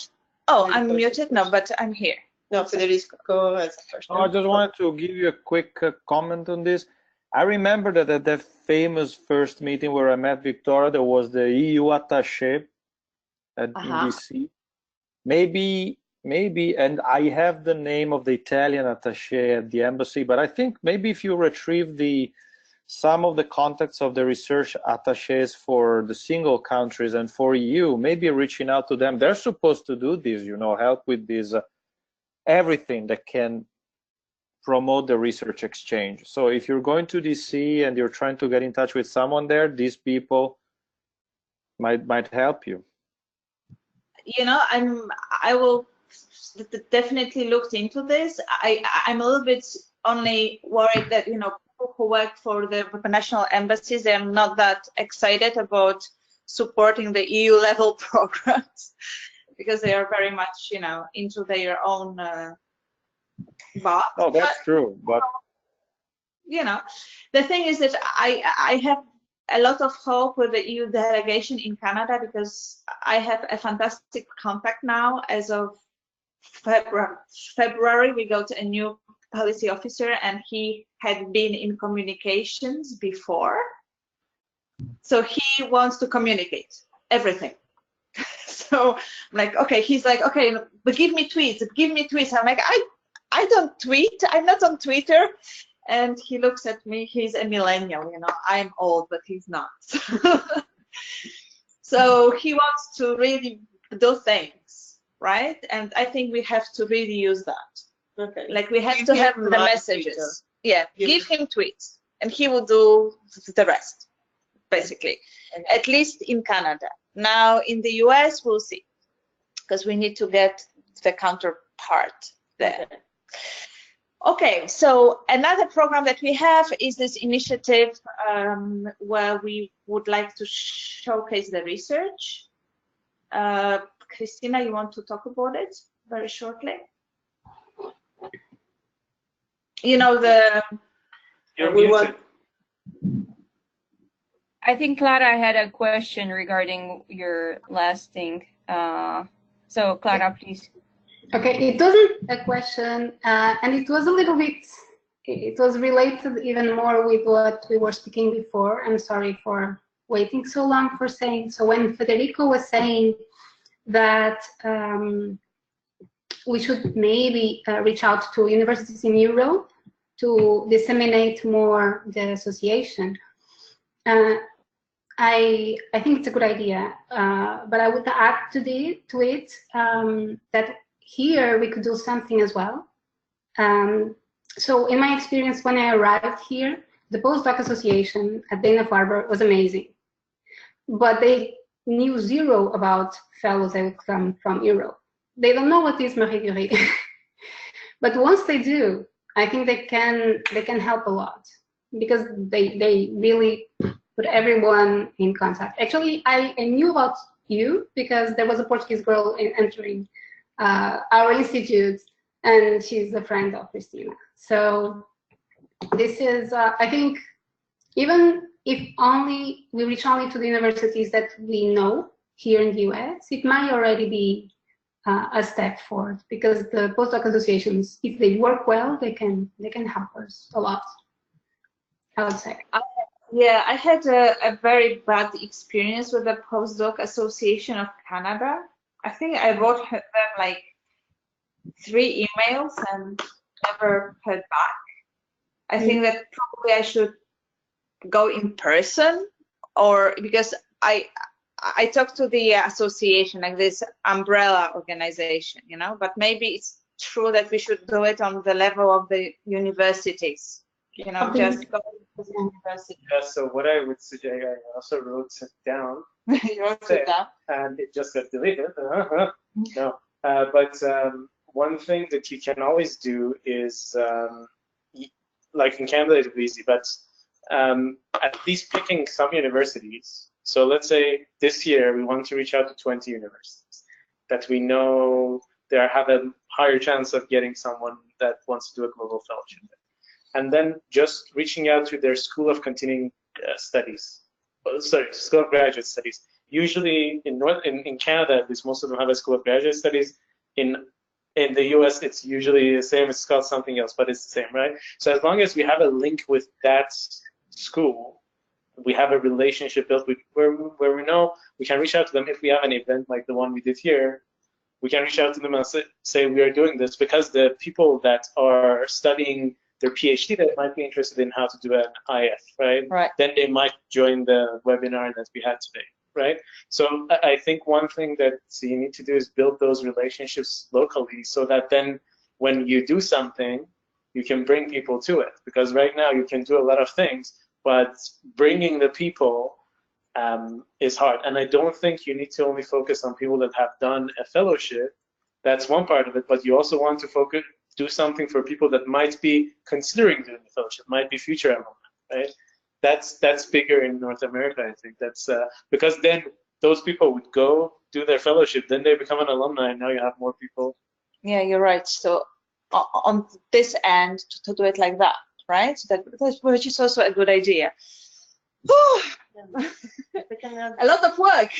Oh, I'm muted. No, but I'm here. No, Federico has a question. I just wanted to give you a quick comment on this. I remember that at that famous first meeting where I met Victoria, there was the EU attaché in DC. Maybe, and I have the name of the Italian attaché at the embassy, but I think maybe if you retrieve some of the contacts of the research attachés for the single countries and for EU, maybe reaching out to them. They're supposed to do this, you know, help with this, everything that can promote the research exchange. So if you're going to DC and you're trying to get in touch with someone there, these people might help you. You know, I will definitely look into this. I'm a little bit only worried that, you know, people who work for the national embassies, they're not that excited about supporting the EU level programs. because they are very much, into their own box. Oh, that's true. But the thing is that I have a lot of hope with the EU delegation in Canada, because I have a fantastic contact now. As of February, we got a new policy officer, and he had been in communications before. So he wants to communicate everything. So I'm like, okay, he's like, okay, but give me tweets. I'm like, I don't tweet. I'm not on Twitter. And he looks at me, he's a millennial, I'm old, but he's not. So he wants to really do things, right? And I think we have to really use that. Okay. Like we have to have the messages. Twitter. Yeah, give him tweets, and he will do the rest, basically. Okay. At least in Canada. Now in the US, we'll see, because we need to get the counterpart there. Okay. Okay, so another program that we have is this initiative where we would like to showcase the research. Christina, you want to talk about it very shortly? I think Clara had a question regarding your last thing. So Clara, please. Okay, it wasn't a question, and it was a little bit, it was related even more with what we were speaking before. I'm sorry for waiting so long for saying. So when Federico was saying that we should maybe reach out to universities in Europe to disseminate more the association, I think it's a good idea, but I would add to it that here we could do something as well. So in my experience, when I arrived here, the postdoc association at Dana-Farber was amazing, but they knew zero about fellows that would come from Europe. They don't know what is Marie Curie. But once they do, I think they can help a lot, because they really put everyone in contact. Actually, I knew about you because there was a Portuguese girl entering our institute, and she's a friend of Christina. So this is, I think, even if only we reach only to the universities that we know here in the US, it might already be a step forward, because the postdoc associations, if they work well, they can help us a lot, I would say. Yeah, I had a very bad experience with the Postdoc Association of Canada. I think I wrote them like 3 emails and never heard back. I think that probably I should go in person, or because I talked to the association, like this umbrella organization, but maybe it's true that we should do it on the level of the universities, just go to the university. Yeah, so what I would suggest, I also wrote it down. You wrote it down? And it just got deleted. No, but one thing that you can always do is, like in Canada it's easy, but at least picking some universities. So let's say this year we want to reach out to 20 universities that we know they have a higher chance of getting someone that wants to do a global fellowship. And then just reaching out to their School of Continuing Studies, School of Graduate Studies. Usually in Canada, at least most of them have a School of Graduate Studies. In the US, it's usually the same. It's called something else, but it's the same, right? So as long as we have a link with that school, we have a relationship built with where we know we can reach out to them. If we have an event like the one we did here, we can reach out to them and say we are doing this, because the people that are studying their PhD that might be interested in how to do an IF, right? Right. Then they might join the webinar that we had today, right? So I think one thing that you need to do is build those relationships locally, so that then when you do something, you can bring people to it. Because right now you can do a lot of things, but bringing the people is hard. And I don't think you need to only focus on people that have done a fellowship. That's one part of it, but you also want to do something for people that might be considering doing the fellowship, might be future alumni, right? That's bigger in North America, I think. That's because then those people would go do their fellowship, then they become an alumni, and now you have more people. Yeah, you're right. So on this end, to do it like that, right? Which is also a good idea. A lot of work.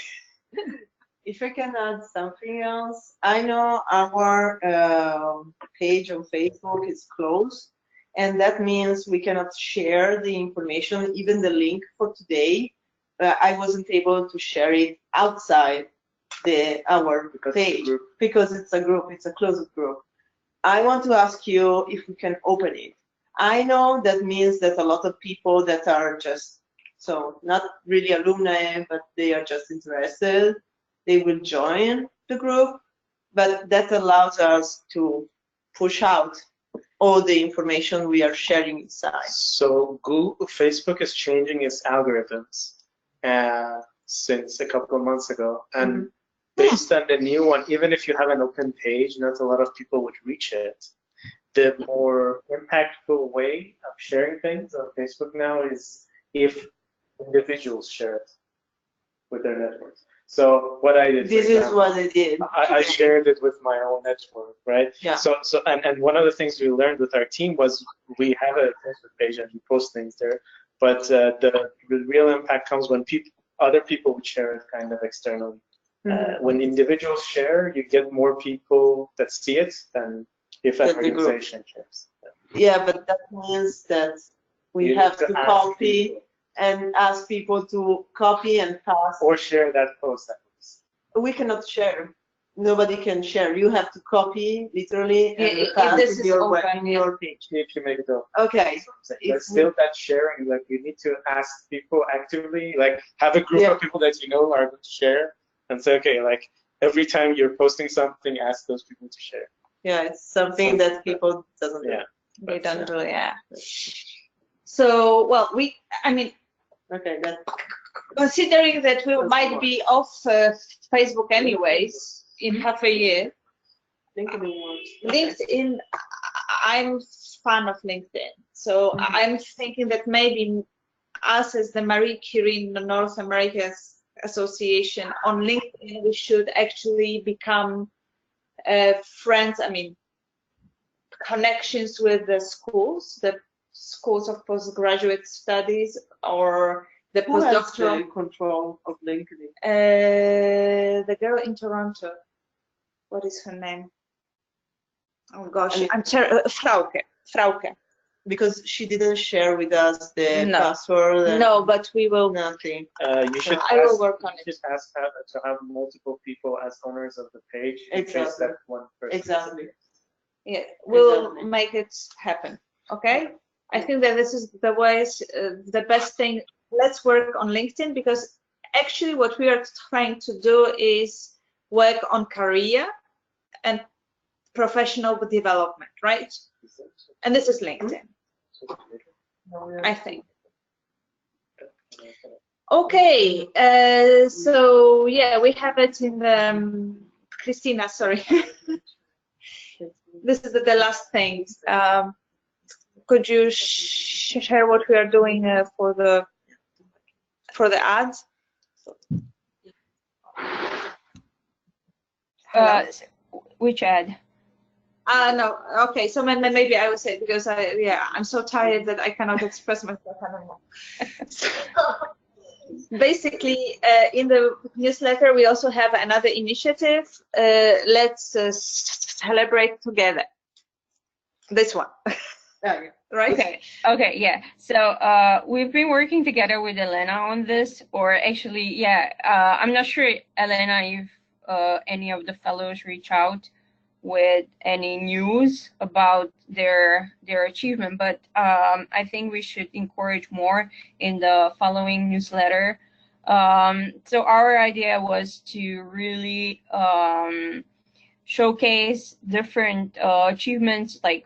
If I can add something else, I know our page on Facebook is closed, and that means we cannot share the information, even the link for today. I wasn't able to share it outside our page because it's a group, it's a closed group. I want to ask you if we can open it. I know that means that a lot of people that are just, so not really alumni, but they are just interested, they will join the group, but that allows us to push out all the information we are sharing inside. So Facebook is changing its algorithms since a couple of months ago, and based on the new one, even if you have an open page, not a lot of people would reach it. The more impactful way of sharing things on Facebook now is if individuals share it with their networks. So what I did, this is what I did. I shared it with my own network, right? Yeah. So and one of the things we learned with our team was we have a Facebook page and we post things there, but the real impact comes when other people would share it kind of externally. When individuals share, you get more people that see it than if an organization shares. Yeah, but that means that we have to copy and ask people to copy and pass. Or share that post. We cannot share. Nobody can share. You have to copy literally and pass this is your page. If you make it open. Okay. But still that sharing, like you need to ask people actively, like have a group of people that you know are going to share and say, okay, like every time you're posting something, ask those people to share. Yeah, it's something that people doesn't do. They don't do, So, well, I mean, okay, that. Considering that we might be off Facebook anyways in half a year, LinkedIn, I'm fan of LinkedIn. So I'm thinking that maybe us as the Marie Curie North America Association on LinkedIn, we should actually become friends, I mean, connections with the schools of postgraduate studies or the postdoctoral control of LinkedIn. The girl in Toronto, what is her name? Oh gosh, Frauke. Because she didn't share with us the password. No, but we will. Nothing. You should. I will work on it. You should ask to have multiple people as owners of the page. Exactly. That one person. Exactly. Yeah, we'll make it happen. Okay. I think that this is the ways, the best thing. Let's work on LinkedIn because actually what we are trying to do is work on career and professional development, right? And this is LinkedIn, I think. Okay, so yeah, we have it in the, Christina, sorry. This is the last thing. Could you share what we are doing for the ads? Which ad? No. Okay. So maybe I will say because I'm so tired that I cannot express myself anymore. So, basically, in the newsletter, we also have another initiative. Let's celebrate together. This one. Right? Okay, yeah. So we've been working together with Elena on this, or actually, I'm not sure, Elena, if any of the fellows reach out with any news about their achievement, but I think we should encourage more in the following newsletter. So our idea was to really showcase different achievements, like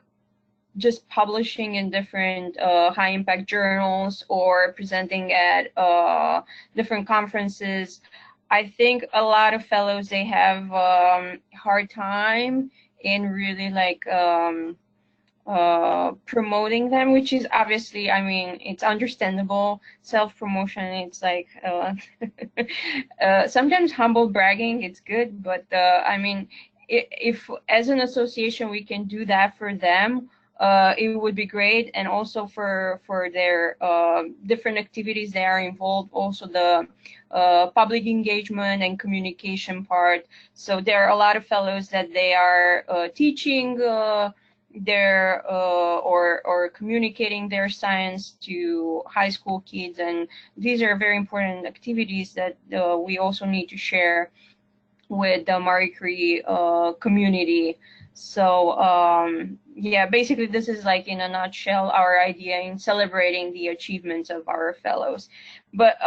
just publishing in different high impact journals or presenting at different conferences. I think a lot of fellows, they have hard time in really like promoting them, which is obviously, I mean, it's understandable. Self-promotion, it's like sometimes humble bragging, it's good, but I mean, if as an association we can do that for them, it would be great. And also for their different activities they are involved, also the public engagement and communication part. So there are a lot of fellows that they are teaching their or communicating their science to high school kids, and these are very important activities that we also need to share with the Marie Curie community. So yeah, basically this is like in a nutshell our idea in celebrating the achievements of our fellows. But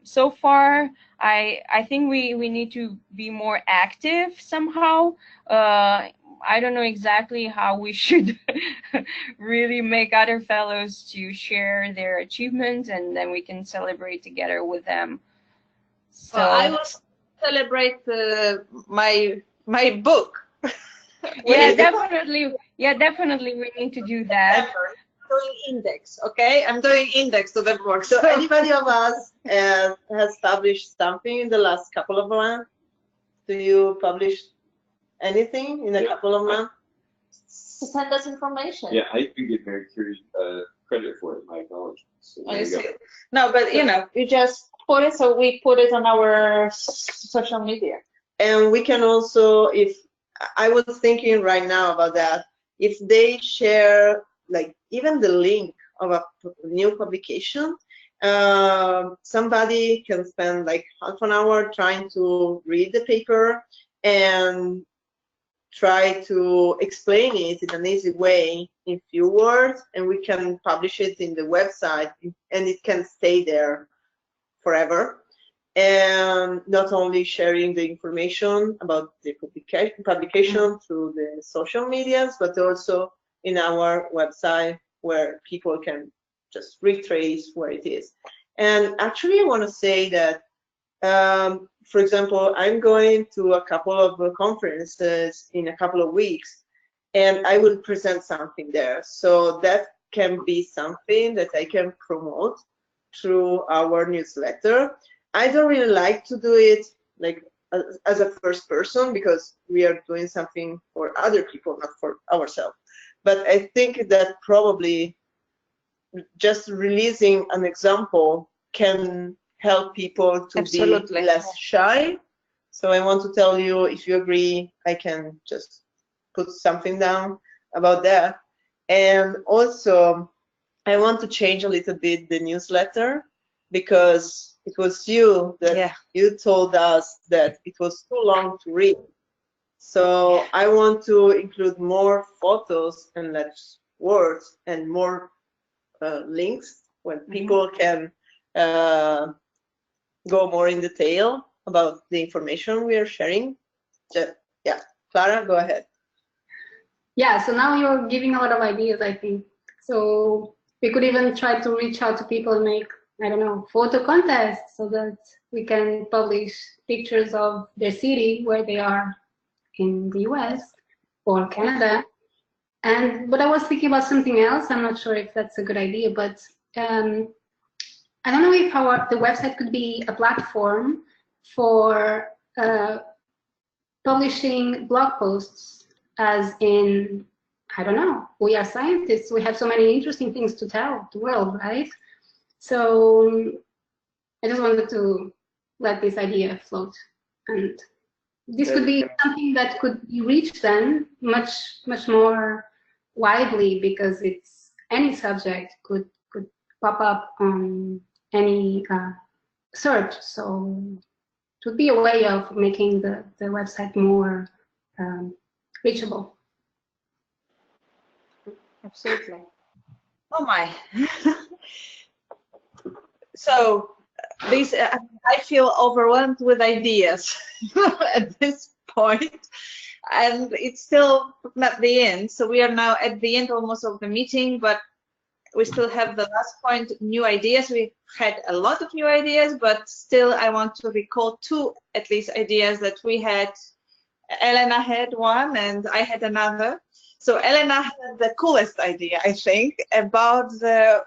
so far I think we need to be more active somehow. I don't know exactly how we should really make other fellows to share their achievements, and then we can celebrate together with them. So well, I will celebrate my book. Yeah, definitely. Yeah, definitely. We need to do that. I'm doing index, okay? I'm doing index to the book. So anybody of us has published something in the last couple of months? Do you publish anything in a couple of months? To send us information. Yeah, I can give Marie Curie credit for it, my acknowledgement. So I see. No, but you know, you just put it, so we put it on our social media. And we can also, if I was thinking right now about that, if they share like even the link of a new publication, somebody can spend like half an hour trying to read the paper and try to explain it in an easy way in few words, and we can publish it in the website, and it can stay there forever. And not only sharing the information about the publication through the social medias, but also in our website where people can just retrace where it is. And actually, I want to say that, for example, I'm going to a couple of conferences in a couple of weeks, and I will present something there. So that can be something that I can promote through our newsletter. I don't really like to do it like as a first person, because we are doing something for other people, not for ourselves. But I think that probably just releasing an example can help people to Absolutely. be less shy. So I want to tell you, if you agree, I can just put something down about that. And also, I want to change a little bit the newsletter, because it was you that you told us that it was too long to read. So I want to include more photos and less words, and more links when people can go more in detail about the information we are sharing. Yeah, Clara, go ahead. Yeah, so now you're giving a lot of ideas, I think. So we could even try to reach out to people and make, I don't know, photo contests, so that we can publish pictures of their city where they are in the US or Canada. But I was thinking about something else. I'm not sure if that's a good idea, but I don't know if the website could be a platform for publishing blog posts, as in, I don't know, we are scientists, we have so many interesting things to tell the world, right? So I just wanted to let this idea float, and this could be something that could reach them much more widely, because it's any subject could pop up on any search. So it would be a way of making the website more reachable. Absolutely. Oh my. So these, I feel overwhelmed with ideas at this point, and it's still not the end. So we are now at the end almost of the meeting, but we still have the last point, new ideas. We had a lot of new ideas, but still I want to recall two at least ideas that we had Elena had one and I had another. So Elena had the coolest idea, I think, about the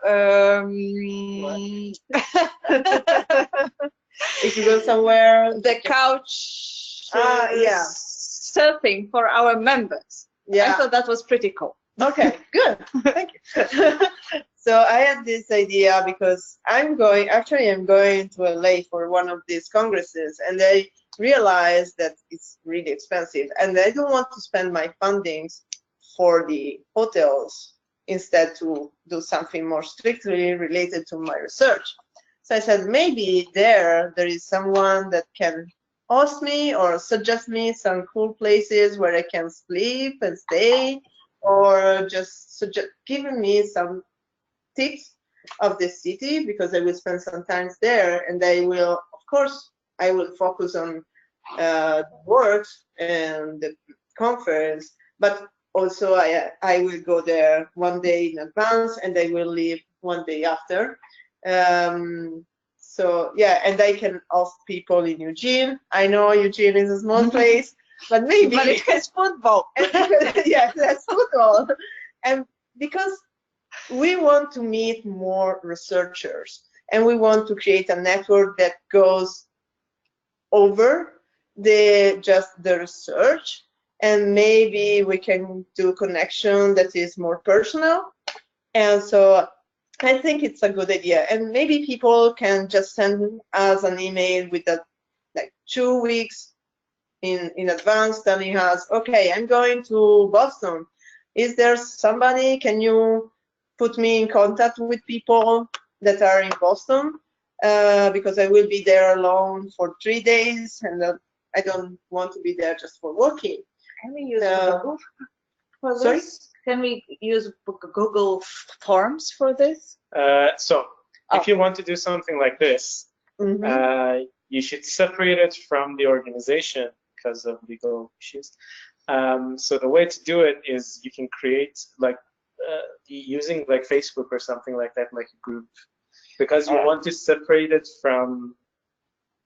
If you go somewhere, the couch yeah, surfing for our members. yeah. I thought that was pretty cool. Okay, good. Thank you. So I had this idea because I'm going to LA for one of these congresses, and I realized that it's really expensive, and I don't want to spend my fundings for the hotels, instead to do something more strictly related to my research. So I said, maybe there is someone that can host me or suggest me some cool places where I can sleep and stay, or just giving me some tips of the city, because I will spend some time there, and I will, of course, I will focus on work and the conference, but also I will go there one day in advance and I will leave one day after. So yeah, and I can ask people in Eugene. I know Eugene is a small place, but maybe But it has football. yeah, that's football. And because we want to meet more researchers, and we want to create a network that goes over just the research, and maybe we can do a connection that is more personal. And so I think it's a good idea, and maybe people can just send us an email with that, like 2 weeks in advance, telling us, okay, I'm going to Boston. Is there somebody? Can you put me in contact with people that are in Boston? Because I will be there alone for 3 days, and I don't want to be there just for working. Can we use Google for this? Sorry? Can we use Google Forms for this? So if you want to do something like this, you should separate it from the organization because of legal issues. So the way to do it is you can create like using like Facebook or something like that, like a group, because you want to separate it from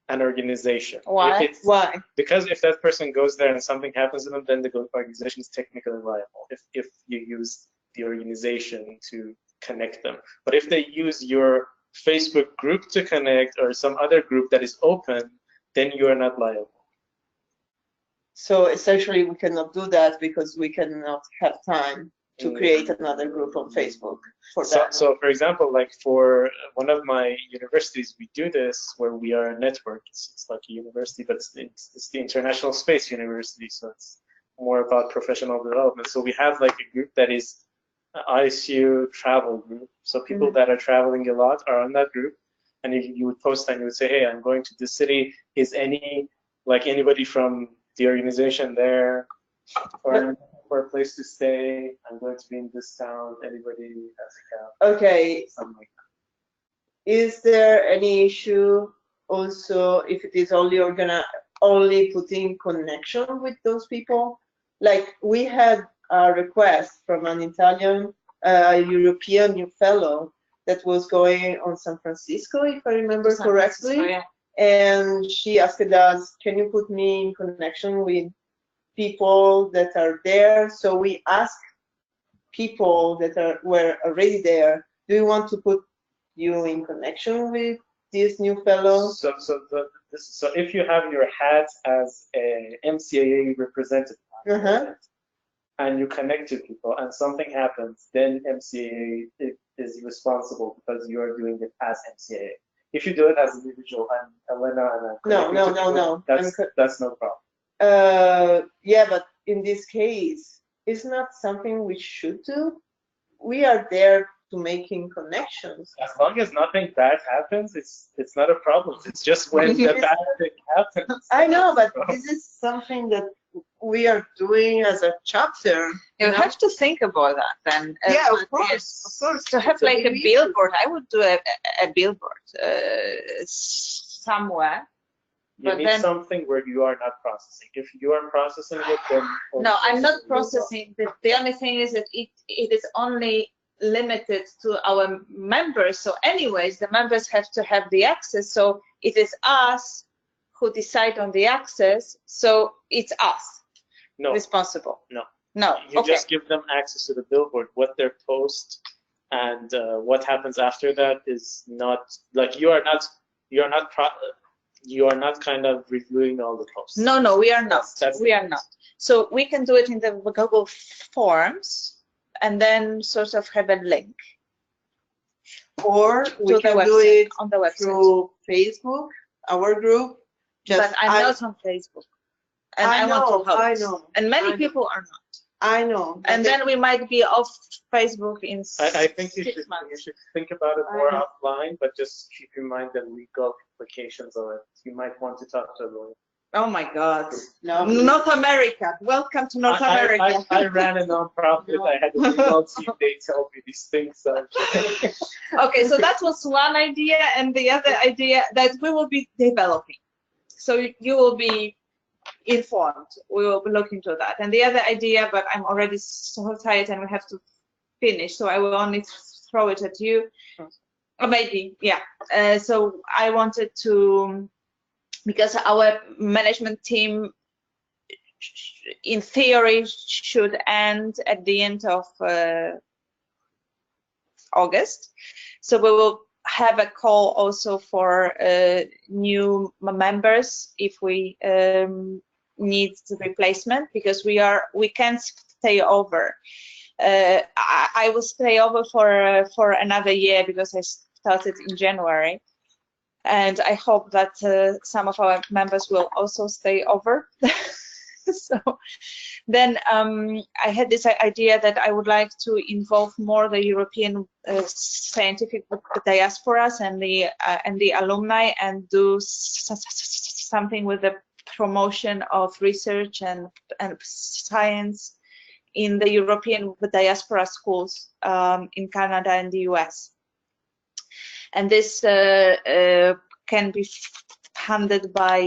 an organization. Why? Why? Because if that person goes there and something happens to them, then the organization is technically liable if you use the organization to connect them. But if they use your Facebook group to connect or some other group that is open, then you are not liable. So essentially we cannot do that because we cannot have time to create another group on Facebook for that. So for example, like for one of my universities, we do this where we are a network. It's like a university, but it's the International Space University, so it's more about professional development. So we have like a group that is an ISU travel group. So people that are traveling a lot are on that group, and you would post and you would say, hey, I'm going to this city. Is anybody from the organization there? For a place to stay, I'm going to be in this town. Anybody has a cab? Okay. Something like that. Is there any issue also if it is only putting connection with those people? Like we had a request from an Italian European new fellow that was going on San Francisco, if I remember correctly. Yeah. And she asked us, can you put me in connection with people that are there? So we asked people that were already there, do you want to put you in connection with this new fellow? So if you have your hat as a MCAA representative and you connect to people and something happens, then MCAA is responsible because you are doing it as MCAA. If you do it as an individual, I'm Elena and I'm No. That's no problem. Yeah, but in this case, it's not something we should do. We are there to making connections. As long as nothing bad happens, it's not a problem. It's just when the bad thing happens. I know, but this is something that we are doing as a chapter. You have to think about that then. Yeah, of course. To have like a billboard, I would do a billboard somewhere. You need something where you are not processing. If you are processing it, then... No, I'm not processing. The only thing is that it is only limited to our members. So anyways, the members have to have the access. So it is us who decide on the access. So it's us. No. responsible? No. No. You Okay. just give them access to the billboard, what they post, and what happens after that is not like you are not kind of reviewing all the posts. No, we are not. That's we are not. So we can do it in the Google Forms, and then sort of have a link Or we to the can website, do it on the website. through Facebook, our group. But I'm not on Facebook, and I want to help. I know. And many I know. people are not. I know. And then we might be off Facebook in I think you 6 months. should think about it more I know. offline, but just keep in mind the legal implications of it. You might want to talk to a lawyer. Oh my God. No. North America. Welcome to North America. I ran a nonprofit. I had a legal team. They tell me these things. So. Okay, so that was one idea, and the other idea that we will be developing. So you will be informed. We will be looking into that. And the other idea, but I'm already so tired and we have to finish, so I will only throw it at you. Or maybe, yeah. So I wanted to, because our management team in theory should end at the end of August. So we will have a call also for new members if we need the replacement, because we can stay over. I will stay over for another year because I started in January, and I hope that some of our members will also stay over. So then I had this idea that I would like to involve more the European scientific diasporas and the alumni, and do something with the promotion of research and science in the European diaspora schools in Canada and the US. And this can be funded by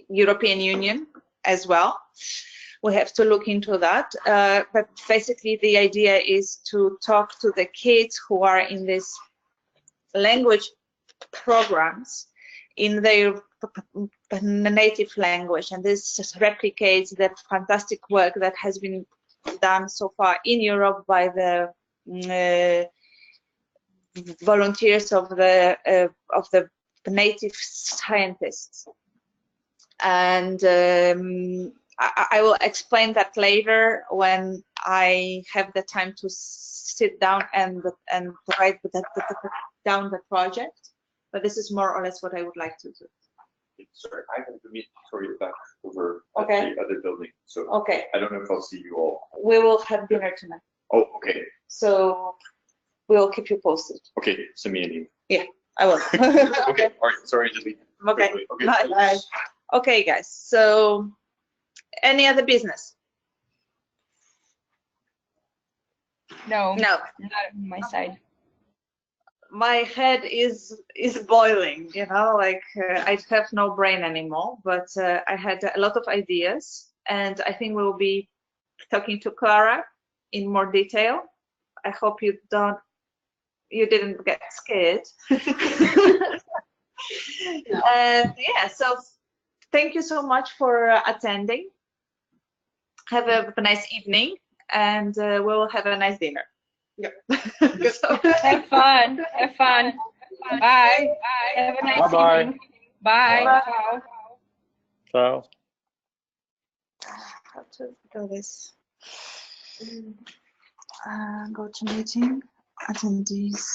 European Union as well. We have to look into that. But basically the idea is to talk to the kids who are in these language programs in their native language, and this replicates the fantastic work that has been done so far in Europe by the volunteers of the native scientists. And I will explain that later when I have the time to sit down and write down the project. But this is more or less what I would like to do. Sorry, I have to meet Victoria back over Okay. at the other building, so Okay, I don't know if I'll see you all. we will have dinner tonight, Oh, okay. so we will keep you posted. Okay, send me an email. I will. Okay, all right, sorry to leave. Okay. quickly. Okay. Bye. Bye. Okay, guys. So, any other business? No, No. not on my side. My head is boiling. You know, like I have no brain anymore. But I had a lot of ideas, and I think we'll be talking to Clara in more detail. I hope you didn't get scared. And yeah, so thank you so much for attending. Have a nice evening, and we'll have a nice dinner. Yeah. So, Have fun. Have fun. Bye. Have a nice Bye-bye. evening. Bye. Bye. Ciao. Ciao. how to do this? Go to meeting, attendees.